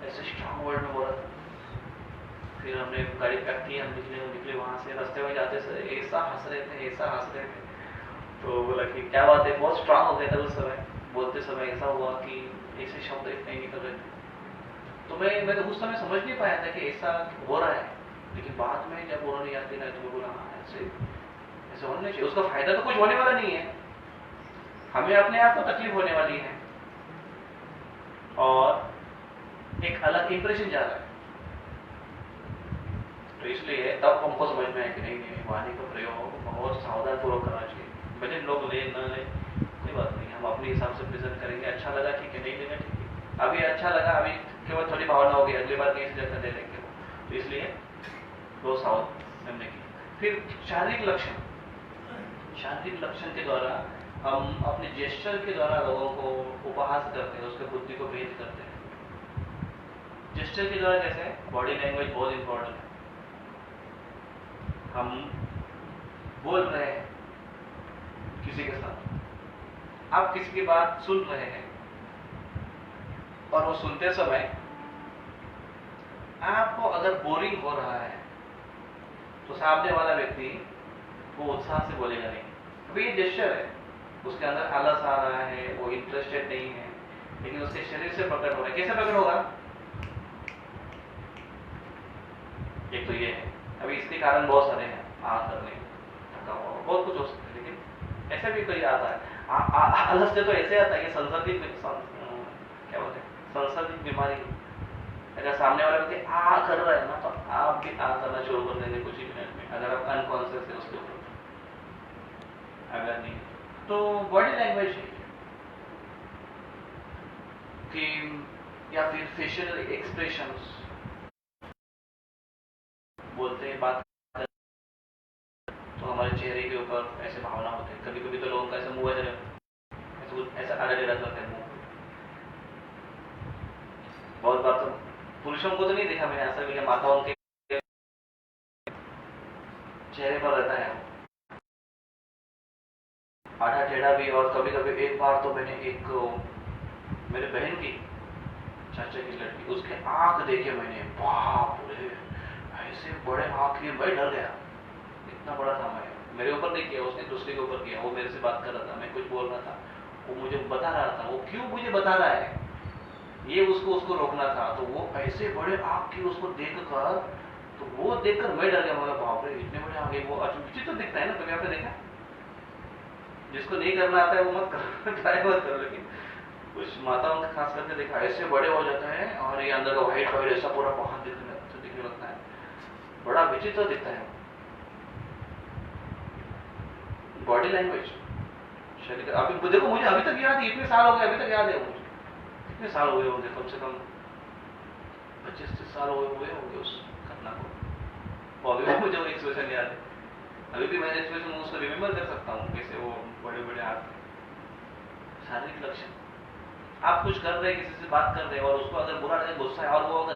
ऐसे स्ट्रॉन्ग वर्ड में बोल रहा था। फिर हमने गाड़ी पैक की, हम निकले वहां से, रास्ते में जाते से ऐसा हंस रहे थे। तो बोला कि क्या बात है, बहुत स्ट्रांग हो गया था उस समय, बोलते समय ऐसा हुआ कि ऐसे शब्द इतने निकल रहे थे। तो मैं तो उस समय समझ नहीं पाया था कि ऐसा हो रहा है, लेकिन बाद में जब उन्होंने याद दिलाया तो मैं बोला हाँ ऐसे होना चाहिए। उसका फायदा तो कुछ होने वाला नहीं है, हमें अपने आप को तकलीफ होने वाली है, और एक अलग इंप्रेशन जा रहा है। तो इसलिए तब हमको समझ में आया कि नहीं, वाणी का प्रयोग बहुत सावधान पूर्वक करना चाहिए। भले लोग ले न ले कोई बात नहीं, हम अपने हिसाब से प्रेजेंट करेंगे। अच्छा लगा ठीक है, नहीं लगा ठीक है। अभी अच्छा लगा, अभी केवल थोड़ी भावना होगी, अगली बार कैसी जगह दे देंगे। तो इसलिए दो सावधान हमने की। फिर शारीरिक लक्षण के द्वारा हम अपने जेस्चर के द्वारा लोगों को उपहास करते हैं, उसके बुद्धि को भेद करते हैं। जेस्चर के द्वारा कैसे, बॉडी लैंग्वेज बहुत इंपॉर्टेंट है। हम बोल रहे हैं किसी के साथ, आप किसी की बात सुन रहे हैं, और वो सुनते समय आपको अगर बोरिंग हो रहा है तो सामने वाला व्यक्ति वो उत्साह से बोलेगा नहीं, क्योंकि ये जेस्चर है, उसके अंदर आलस आ रहा है, वो इंटरेस्टेड नहीं है, लेकिन उसके शरीर से प्रकट हो रहा है। कैसे प्रकट होगा, एक तो ये है। अभी इसके कारण बहुत सारे हैं, करने थका हुआ, बहुत कुछ हो सकता है, लेकिन ऐसे भी कोई आता है आलस से, तो ऐसे आता है कि संसर्गित क्या बोलते हैं, संसर्गित बीमारी। अगर सामने वाला व्यक्ति कर रहा है ना, तो आप भी करना शुरू कर देंगे कुछ ही मिनट में, अगर आप अनकॉन्शियस है उसके ऊपर। अगर नहीं तो बॉडी लैंग्वेज है कि, या फिर फेशियल एक्सप्रेशंस, बोलते हैं बात तो हमारे चेहरे के ऊपर ऐसे भावना होते हैं। कभी कभी तो लोगों का ऐसा मुंह ऐसा आड़े रहता है मुंह। बहुत बार तो पुरुषों को तो नहीं देखा मैंने, ऐसा भी माताओं के चेहरे पर रहता है, आधा टेढ़ा भी। और कभी कभी एक बार तो मैंने एक मेरे बहन की चाचा की लड़की, उसके आंख देखे मैंने, बाप रे ऐसे बड़े आंख लिए, मैं डर गया, इतना बड़ा था। मैं, मेरे ऊपर नहीं किया उसने, दूसरे के ऊपर किया। वो मेरे से बात कर रहा था, मैं कुछ बोल रहा था, वो मुझे बता रहा था वो क्यों मुझे बता रहा है, ये उसको रोकना था। तो वो ऐसे बड़े आंख की उसको देखकर, तो वो देखकर मैं डर गया, मगर बाप रे इतने बड़े आगे। वो विचित्र तो दिखता है ना, कभी आपने देखा? जिसको नहीं करना आता है वो मत करो, ट्राई मत करो। लेकिन कुछ माताओं का खास करके देखा, ऐसे बड़े हो जाते हैं और ये अंदर का व्हाइट व्हाइट ऐसा पूरा पहाड़ दिखने लगता है, बड़ा विचित्र दिखता है। बॉडी लैंग्वेज, शरीर। अभी देखो, मुझे अभी तक याद है, इतने साल हो गए अभी तक याद है मुझे। कितने साल हुए होंगे, कम से कम 25-30 साल हुए होंगे उस घटना को। और अभी भी मुझे वो एक्सप्रेशन याद है, अभी भी मैं एक्सप्रेशन उसको रिमेम्बर कर सकता हूँ, कैसे वो बड़े बड़े हाथ। शारीरिक लक्षण, आप कुछ कर रहे हैं, किसी से बात कर रहे हैं और उसको अगर बुरा लगे, गुस्सा है, और वो अगर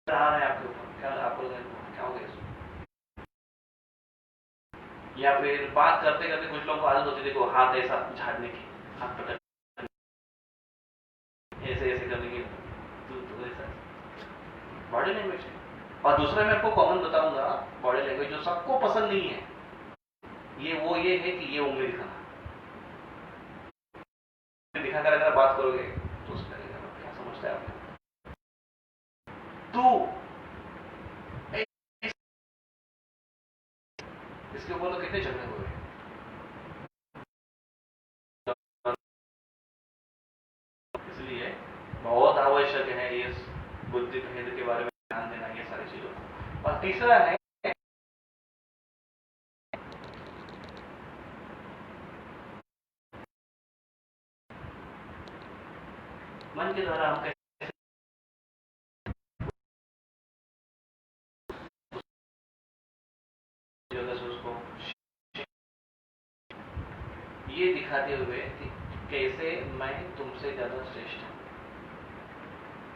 आ रहा है आपके ऊपर, क्या आपको क्या हो गया इसको? या फिर बात करते करते कुछ लोगों को आदत होती है, देखो हाथ ऐसा झाड़ने की, हाथ पटक ऐसे ऐसे करने की, तो ऐसा बॉडी लैंग्वेज है। और दूसरा मैं आपको कॉमन बताऊंगा बॉडी लैंग्वेज जो सबको पसंद नहीं है, ये है कि ये उंगली दिखाना। दिखाकर अगर बात करोगे तो उसका क्या समझता है आपने? तू इसके ऊपर तो कितने झगड़े हुए। इसलिए बहुत आवश्यक है इस बुद्धि भेद के बारे में ध्यान देना, ये सारी चीजों। और तीसरा है मन के द्वारा हम उसको ये दिखाते हुए कि कैसे मैं तुमसे ज्यादा श्रेष्ठ हूं,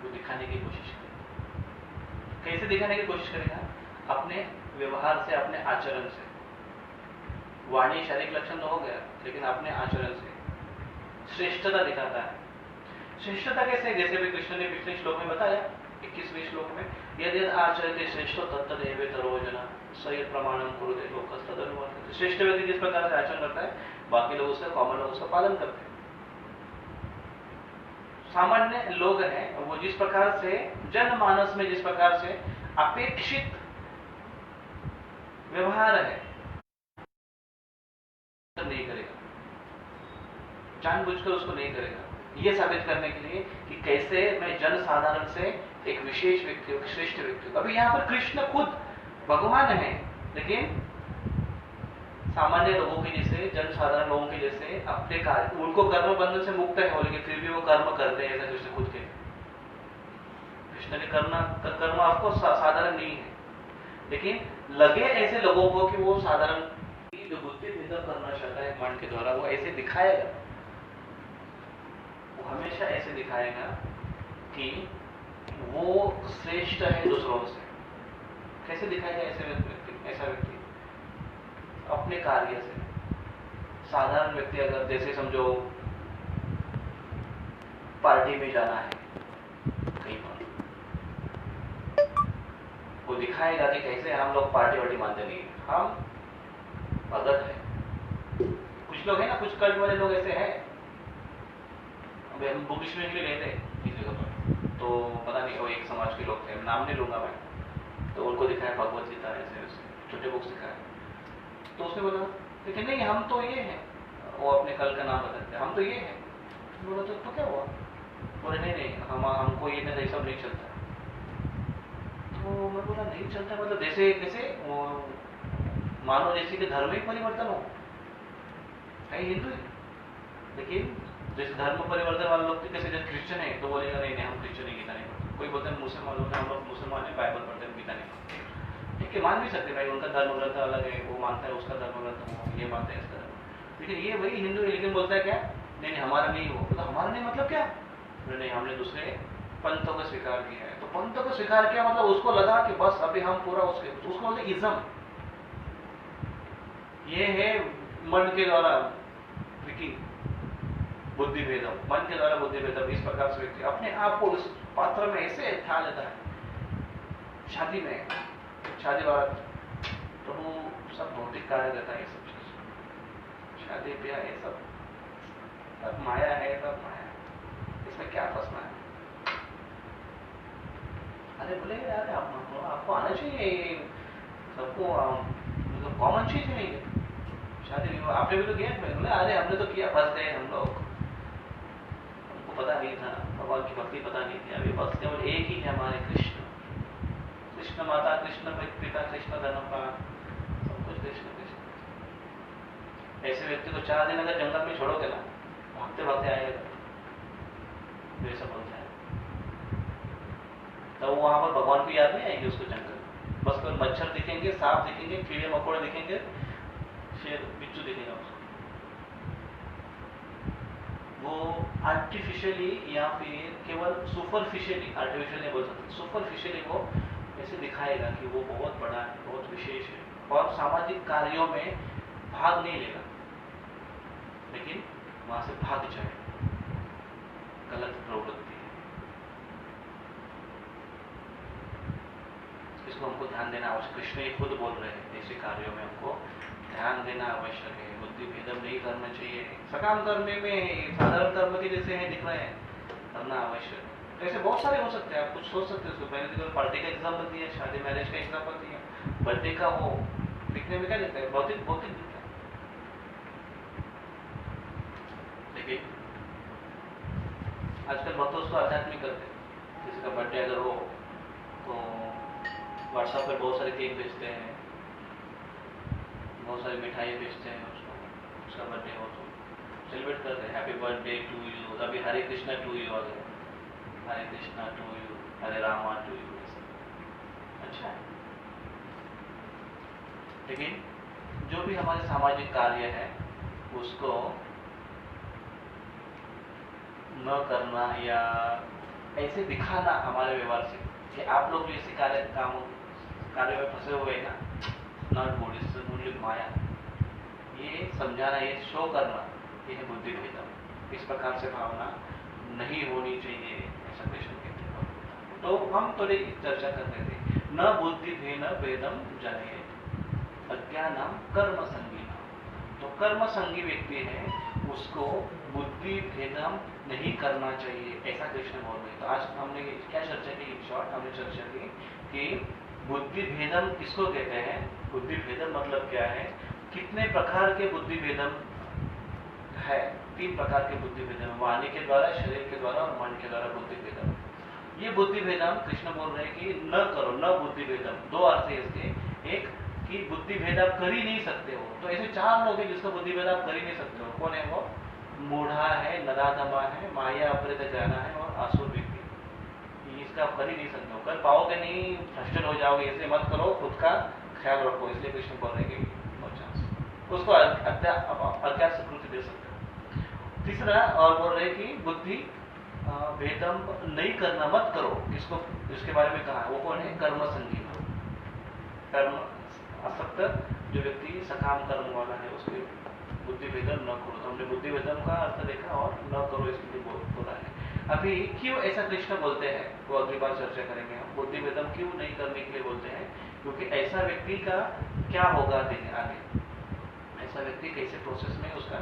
वो दिखाने की कोशिश करेगा। कैसे दिखाने की कोशिश करेगा? अपने व्यवहार से, अपने आचरण से। वाणी शारीरिक लक्षण तो हो गया, लेकिन अपने आचरण से श्रेष्ठता दिखाता है। श्रेष्ठता कैसे? जैसे भी कृष्ण ने पिछले श्लोक में बताया, 21वें श्लोक में, यदि आचरते श्रेष्ठो तत्तदेवेतरो जना सयत् प्रमाणम कुरुते लोकस्तदनुवर्तते। श्रेष्ठ व्यक्ति जिस प्रकार से आचरण करता है, बाकी लोग उसका, कॉमन लोग उसका पालन करते हैं। सामान्य लोग हैं वो जिस प्रकार से जनमानस में जिस प्रकार से अपेक्षित व्यवहार है, नहीं करेगा, जानबूझकर उसको नहीं करेगा। ये साबित करने के लिए कि कैसे मैं जनसाधारण से एक विशेष व्यक्ति हूं, श्रेष्ठ व्यक्ति हूं। अभी यहां पर कृष्ण खुद भगवान है, लेकिन सामान्य लोगों के जैसे, जनसाधारण लोगों के जैसे अपने कार्य, उनको कर्म बंधन से मुक्त है, लेकिन फिर भी वो कर्म करते हैं, ऐसा कृष्ण खुद के। कृष्ण के कर्म आपको साधारण नहीं है, लेकिन लगे ऐसे लोगों को कि वो साधारण, जो बुद्धि भेदक करना चाहता है मन के द्वारा, वो ऐसे दिखाएगा, वो हमेशा ऐसे दिखाएगा कि वो श्रेष्ठ है दूसरों से। कैसे दिखाएगा ऐसे व्यक्ति? ऐसा व्यक्ति अपने कार्य से। साधारण व्यक्ति अगर, जैसे समझो पार्टी में जाना है कहीं पर, वो दिखाएगा कि कैसे हम लोग पार्टी वार्टी मानते नहीं, हम भगत है। कुछ लोग हैं ना, कुछ कल्ट वाले लोग ऐसे हैं। अभी हम बुक में भी गए थे किसी जगह पर, तो पता नहीं वो एक समाज के लोग थे, नाम नहीं लूंगा मैं, तो उनको दिखाया भगवत गीता ऐसे वैसे छोटे बुक्स दिखाए, तो उसने बोला लेकिन नहीं हम तो ये हैं, वो अपने कल का नाम बताते, हम तो ये हैं। बोला तो क्या हुआ? बोले नहीं हमको ये नहीं, सब नहीं चलता। तो मैं बोला नहीं चलता मतलब जैसे कैसे? मानो जैसे कि धर्म ही परिवर्तन हो, है हिंदू है, लेकिन जैसे धर्म परिवर्तन वाले लोग कैसे, जैसे क्रिश्चियन है तो बोलेगा नहीं हम क्रिश्चियन है, गीता नहीं पढ़ते। कोई बोलते हैं मुसलमान लोग, हम लोग मुसलमान है, बाइबल पढ़ते हैं, गीता नहीं पढ़ते। ठीक है, मान भी सकते भाई, उनका धर्म ग्रंथ अलग है, वो मानता है उसका धर्म ग्रंथ, ये मानते हैं इसका धर्म। लेकिन ये वही हिंदू है, लेकिन बोलता है क्या? नहीं हमारा नहीं हो। तो हमारा नहीं मतलब क्या? नहीं, हमने दूसरे पंथों को स्वीकार किया है। तो पंथों को स्वीकार किया मतलब उसको लगा कि बस अभी हम पूरा उसको बोलते इज्म। ये है मन के द्वारा बुद्धि भेदम, मन के द्वारा बुद्धि भेदम। इस प्रकार से व्यक्ति अपने आप को उस पात्र में ऐसे ठान लेता है। शादी में, शादी बारात, प्रभु सब भौतिक कार्य देता है, ये सब चीज, शादी ब्याह ये सब माया है, सब माया है, इसमें क्या फंसना है। अरे बोले यार आपको आना चाहिए, सबको मतलब कॉमन चीज नहीं है शादी। आपने भी तो किया, बोले अरे हमने तो किया, फंस गए हम लोग, हमको पता नहीं था, भगवान की भक्ति पता नहीं थी। अभी बस केवल एक ही है हमारे कृष्ण, कृष्ण माता, कृष्ण पिता, कृष्ण धर्मपाल, सब कुछ कृष्ण कृष्ण। ऐसे व्यक्ति को 4 दिन अगर जंगल में छोड़ोगे ना, भागते भागते आएगा, तो ऐसा बोलता है। तो वहां पर भगवान को याद नहीं आएगी उसको जंगल, बस कोई मच्छर दिखेंगे, सांप दिखेंगे, कीड़े मकोड़े दिखेंगे, शेर बिच्छू दिखेगा उसको। वो आर्टिफिशियली या फिर केवल सुपरफिशियली, आर्टिफिशियल नहीं बोल सकते, सुपरफिशियली वो ऐसे दिखाएगा कि वो बहुत बड़ा है, बहुत विशेष है, और सामाजिक कार्यों में भाग नहीं लेगा, लेकिन वहां से भाग जाएगा। गलत प्रवृत्ति है, इसको हमको ध्यान देना आवश्यक। कृष्ण ही खुद बोल रहे हैं, ऐसे कार्यों में हमको ध्यान देना आवश्यक है। बुद्धि भेदम नहीं करना चाहिए। सकाम करने में साधारण कर्म के जैसे हैं दिख रहे हैं, करना आवश्यक है। ऐसे बहुत सारे हो सकते हैं, आप कुछ सोच सकते हैं। पहले तो पार्टी का एग्जाम्पल दिया, शादी मैरिज का एग्जाम्पल दिया, बर्थडे का वो दिखने में क्या दिखता है, भौतिक भौतिक दिखता है। लेकिन आजकल बहुत तो उसको आध्यात्मिक करते हैं। किसी का बर्थडे अगर हो तो व्हाट्सएप पर बहुत सारे केक भेजते हैं, बहुत सारी मिठाई भेजते हैं, उसका बर्थडे हो तो सेलिब्रेट करते हैं, हैप्पी बर्थडे टू यू। अभी हरे कृष्णा टू यू आ गया, Hare Krishna to you, Hare Rama to you, अच्छा है। लेकिन जो भी हमारे सामाजिक कार्य है उसको न करना या ऐसे दिखाना हमारे व्यवहार से कि आप लोग जो ऐसे कार्य में फंसे हुए हैं ना, नॉट गुड, इससे मूल्य माया, ये समझाना, ये शो करना, ये है बुद्धि भेदम। इस प्रकार से भावना नहीं होनी चाहिए, ऐसा कृष्ण कहते हैं। तो हम थोड़ी चर्चा कर रहे थे, न बुद्धि भेदम जने अज्ञानम कर्म संगीना। तो कर्म संगी व्यक्ति है, उसको बुद्धि भेदम नहीं करना चाहिए, ऐसा कृष्ण बोल रहे हैं। तो आज हमने क्या चर्चा की, इन शॉर्ट हमने चर्चा की कि बुद्धि भेदम किसको कहते हैं। बुद्धि भेदम मतलब क्या है, कितने प्रकार के बुद्धि भेदम है। 3 प्रकार के बुद्धि भेदम, वाणी के द्वारा, शरीर के द्वारा और मन के द्वारा बुद्धि भेदम। ये बुद्धि भेदम कृष्ण बोल रहे हैं कि न करो, न बुद्धि भेदम। 2 अर्थ है इसके, एक कि बुद्धि भेद आप कर ही नहीं सकते हो। तो ऐसे 4 लोग हैं जिसका बुद्धि भेद आप कर ही नहीं सकते हो। कौन है वो? मूढ़ा है, नराधमा है, माया अपरित ज्ञाना है और आसुर व्यक्ति। इसका आप कर ही नहीं सकते हो, कर पाओगे नहीं, फ्रस्ट्रेट हो जाओगे। इसलिए मत करो, खुद का ख्याल रखो। इसलिए कृष्ण बोल रहे हैं कि नो चांस, उसको अज्ञात स्वीकृति दे सकते हो। तीसरा और बोल रहे कि बुद्धि भेदम नहीं करना, मत करो। किसको, जिसके बारे में कहा, वो कौन है? कर्म संगी, कर्म आसक्त जो व्यक्ति सकाम कर्म वाला है, उसके बुद्धि भेदम न करो। तो हमने बुद्धि भेदम का अर्थ देखा और न करो इसके लिए बोला है। अभी क्यों ऐसा कृष्ण बोलते हैं वो अगली बार चर्चा करेंगे हम। बुद्धि भेदम क्यों नहीं करने के लिए बोलते हैं, क्योंकि ऐसा व्यक्ति का क्या होगा आगे, ऐसा व्यक्ति कैसे प्रोसेस में उसका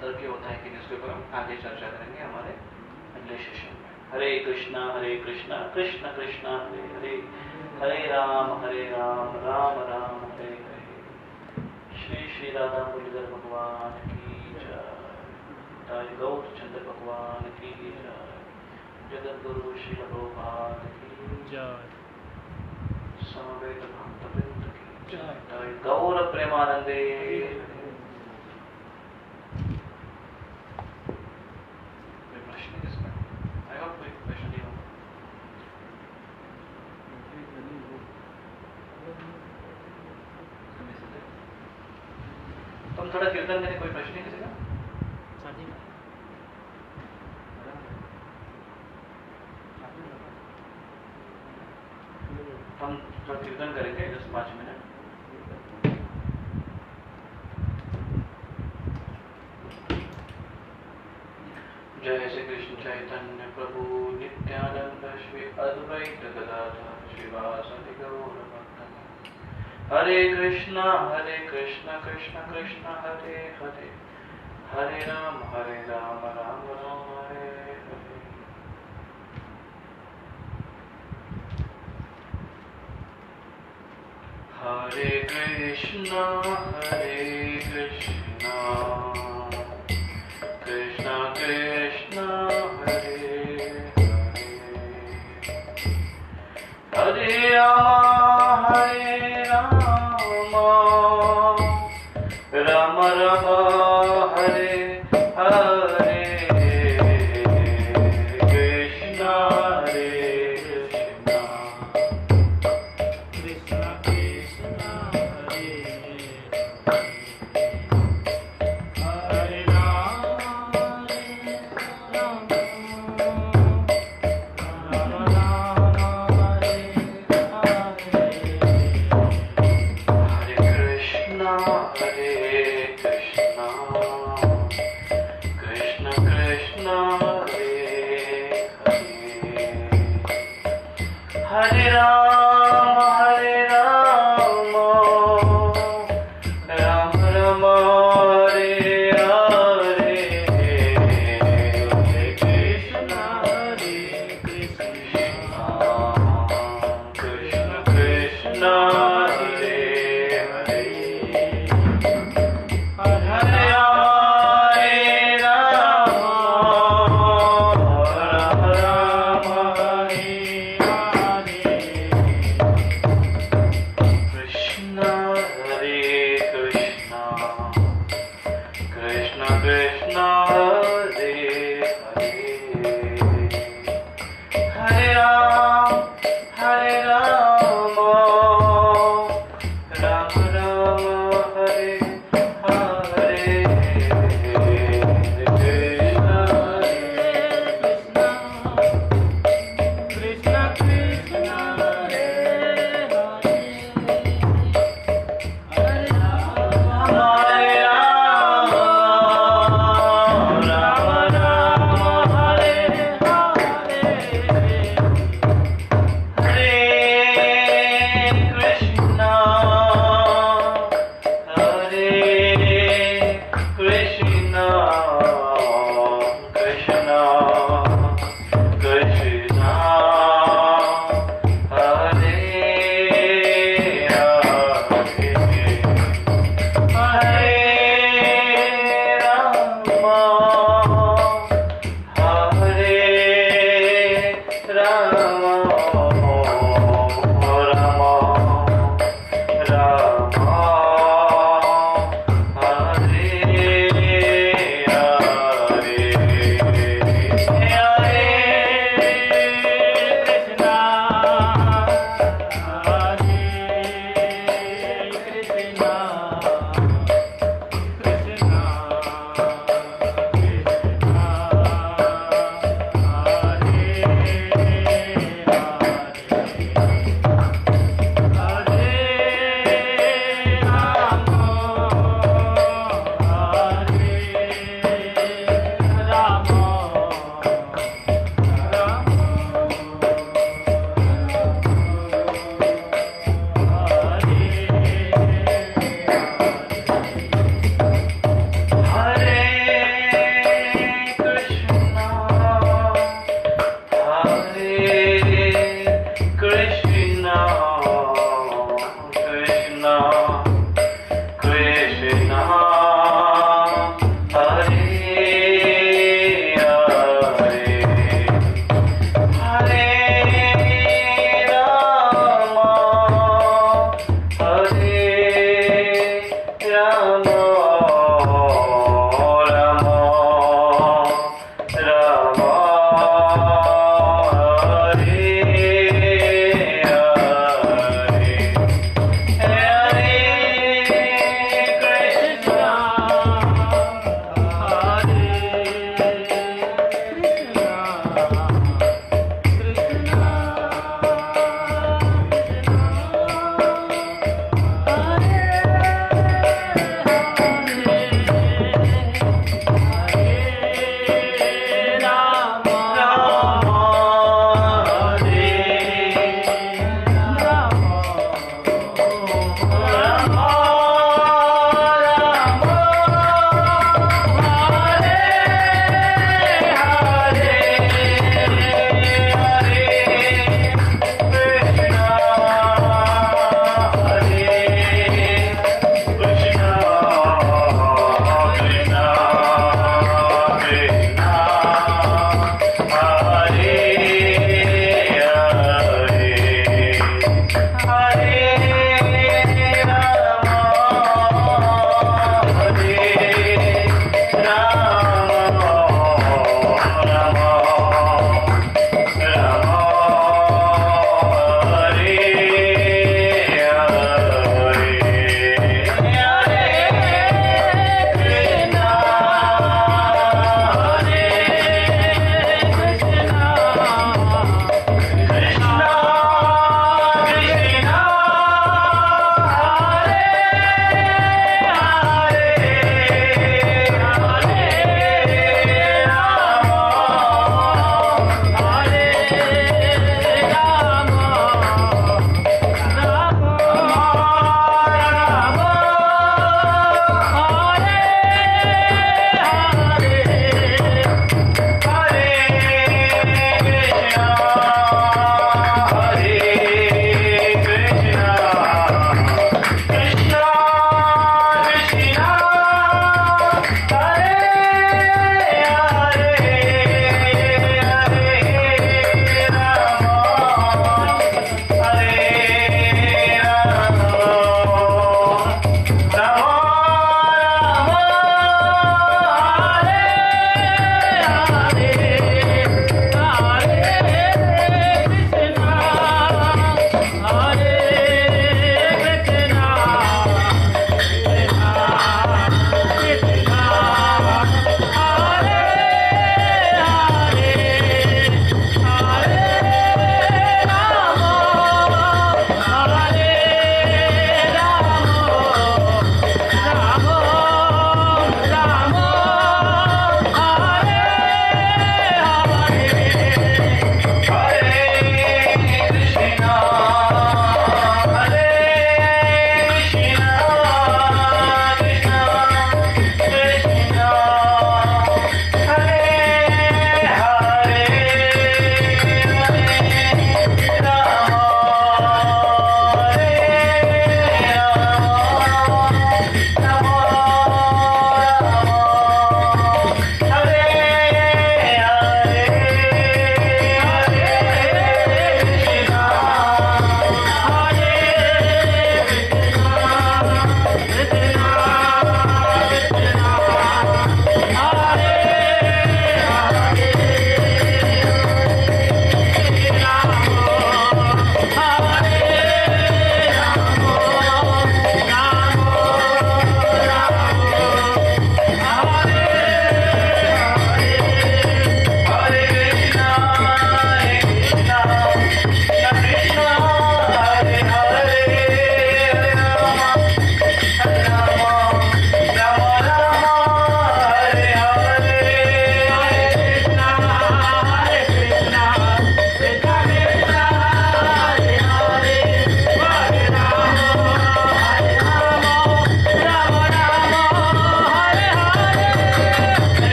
तर्क होता है कि जिसके ऊपर हम आगे चर्चा करेंगे हमारे अगले सेशन में। हरे कृष्णा कृष्ण कृष्ण हरे हरे, हरे राम राम राम हरे हरे। श्री श्री राधा मुरलीधर भगवान की जय, गौर चंद्र भगवान की जय, जगत गुरु श्री प्रभुपाद की जय, समवेत भक्त वृंद की जय, गौर प्रेमानंदे। कोई प्रश्न इसमें? आई होप कोई प्रश्न नहीं होगा। तुम थोड़ा कीर्तन करें, कोई प्रश्न नहीं किसी का? थोड़ा कीर्तन करेंगे 10-5 मिनट। जय श्री कृष्ण चैतन्य प्रभु नित्यानंद श्री अद्वैत गदाधर श्रीवासदि गौर भक्तवृंद। हरे कृष्ण कृष्ण कृष्ण हरे हरे, हरे राम राम राम हरे हरे। हरे कृष्ण कृष्ण कृष्ण हरे हरे, हरे राम राम राम हरे हरे, कृष्ण कृष्ण कृष्ण हरे हरे, हरे राम राम राम हरे हरे, कृष्ण कृष्ण कृष्ण हरे हरे, हरे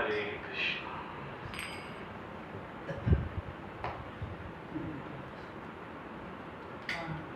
हरे कृष्ण। हाँ।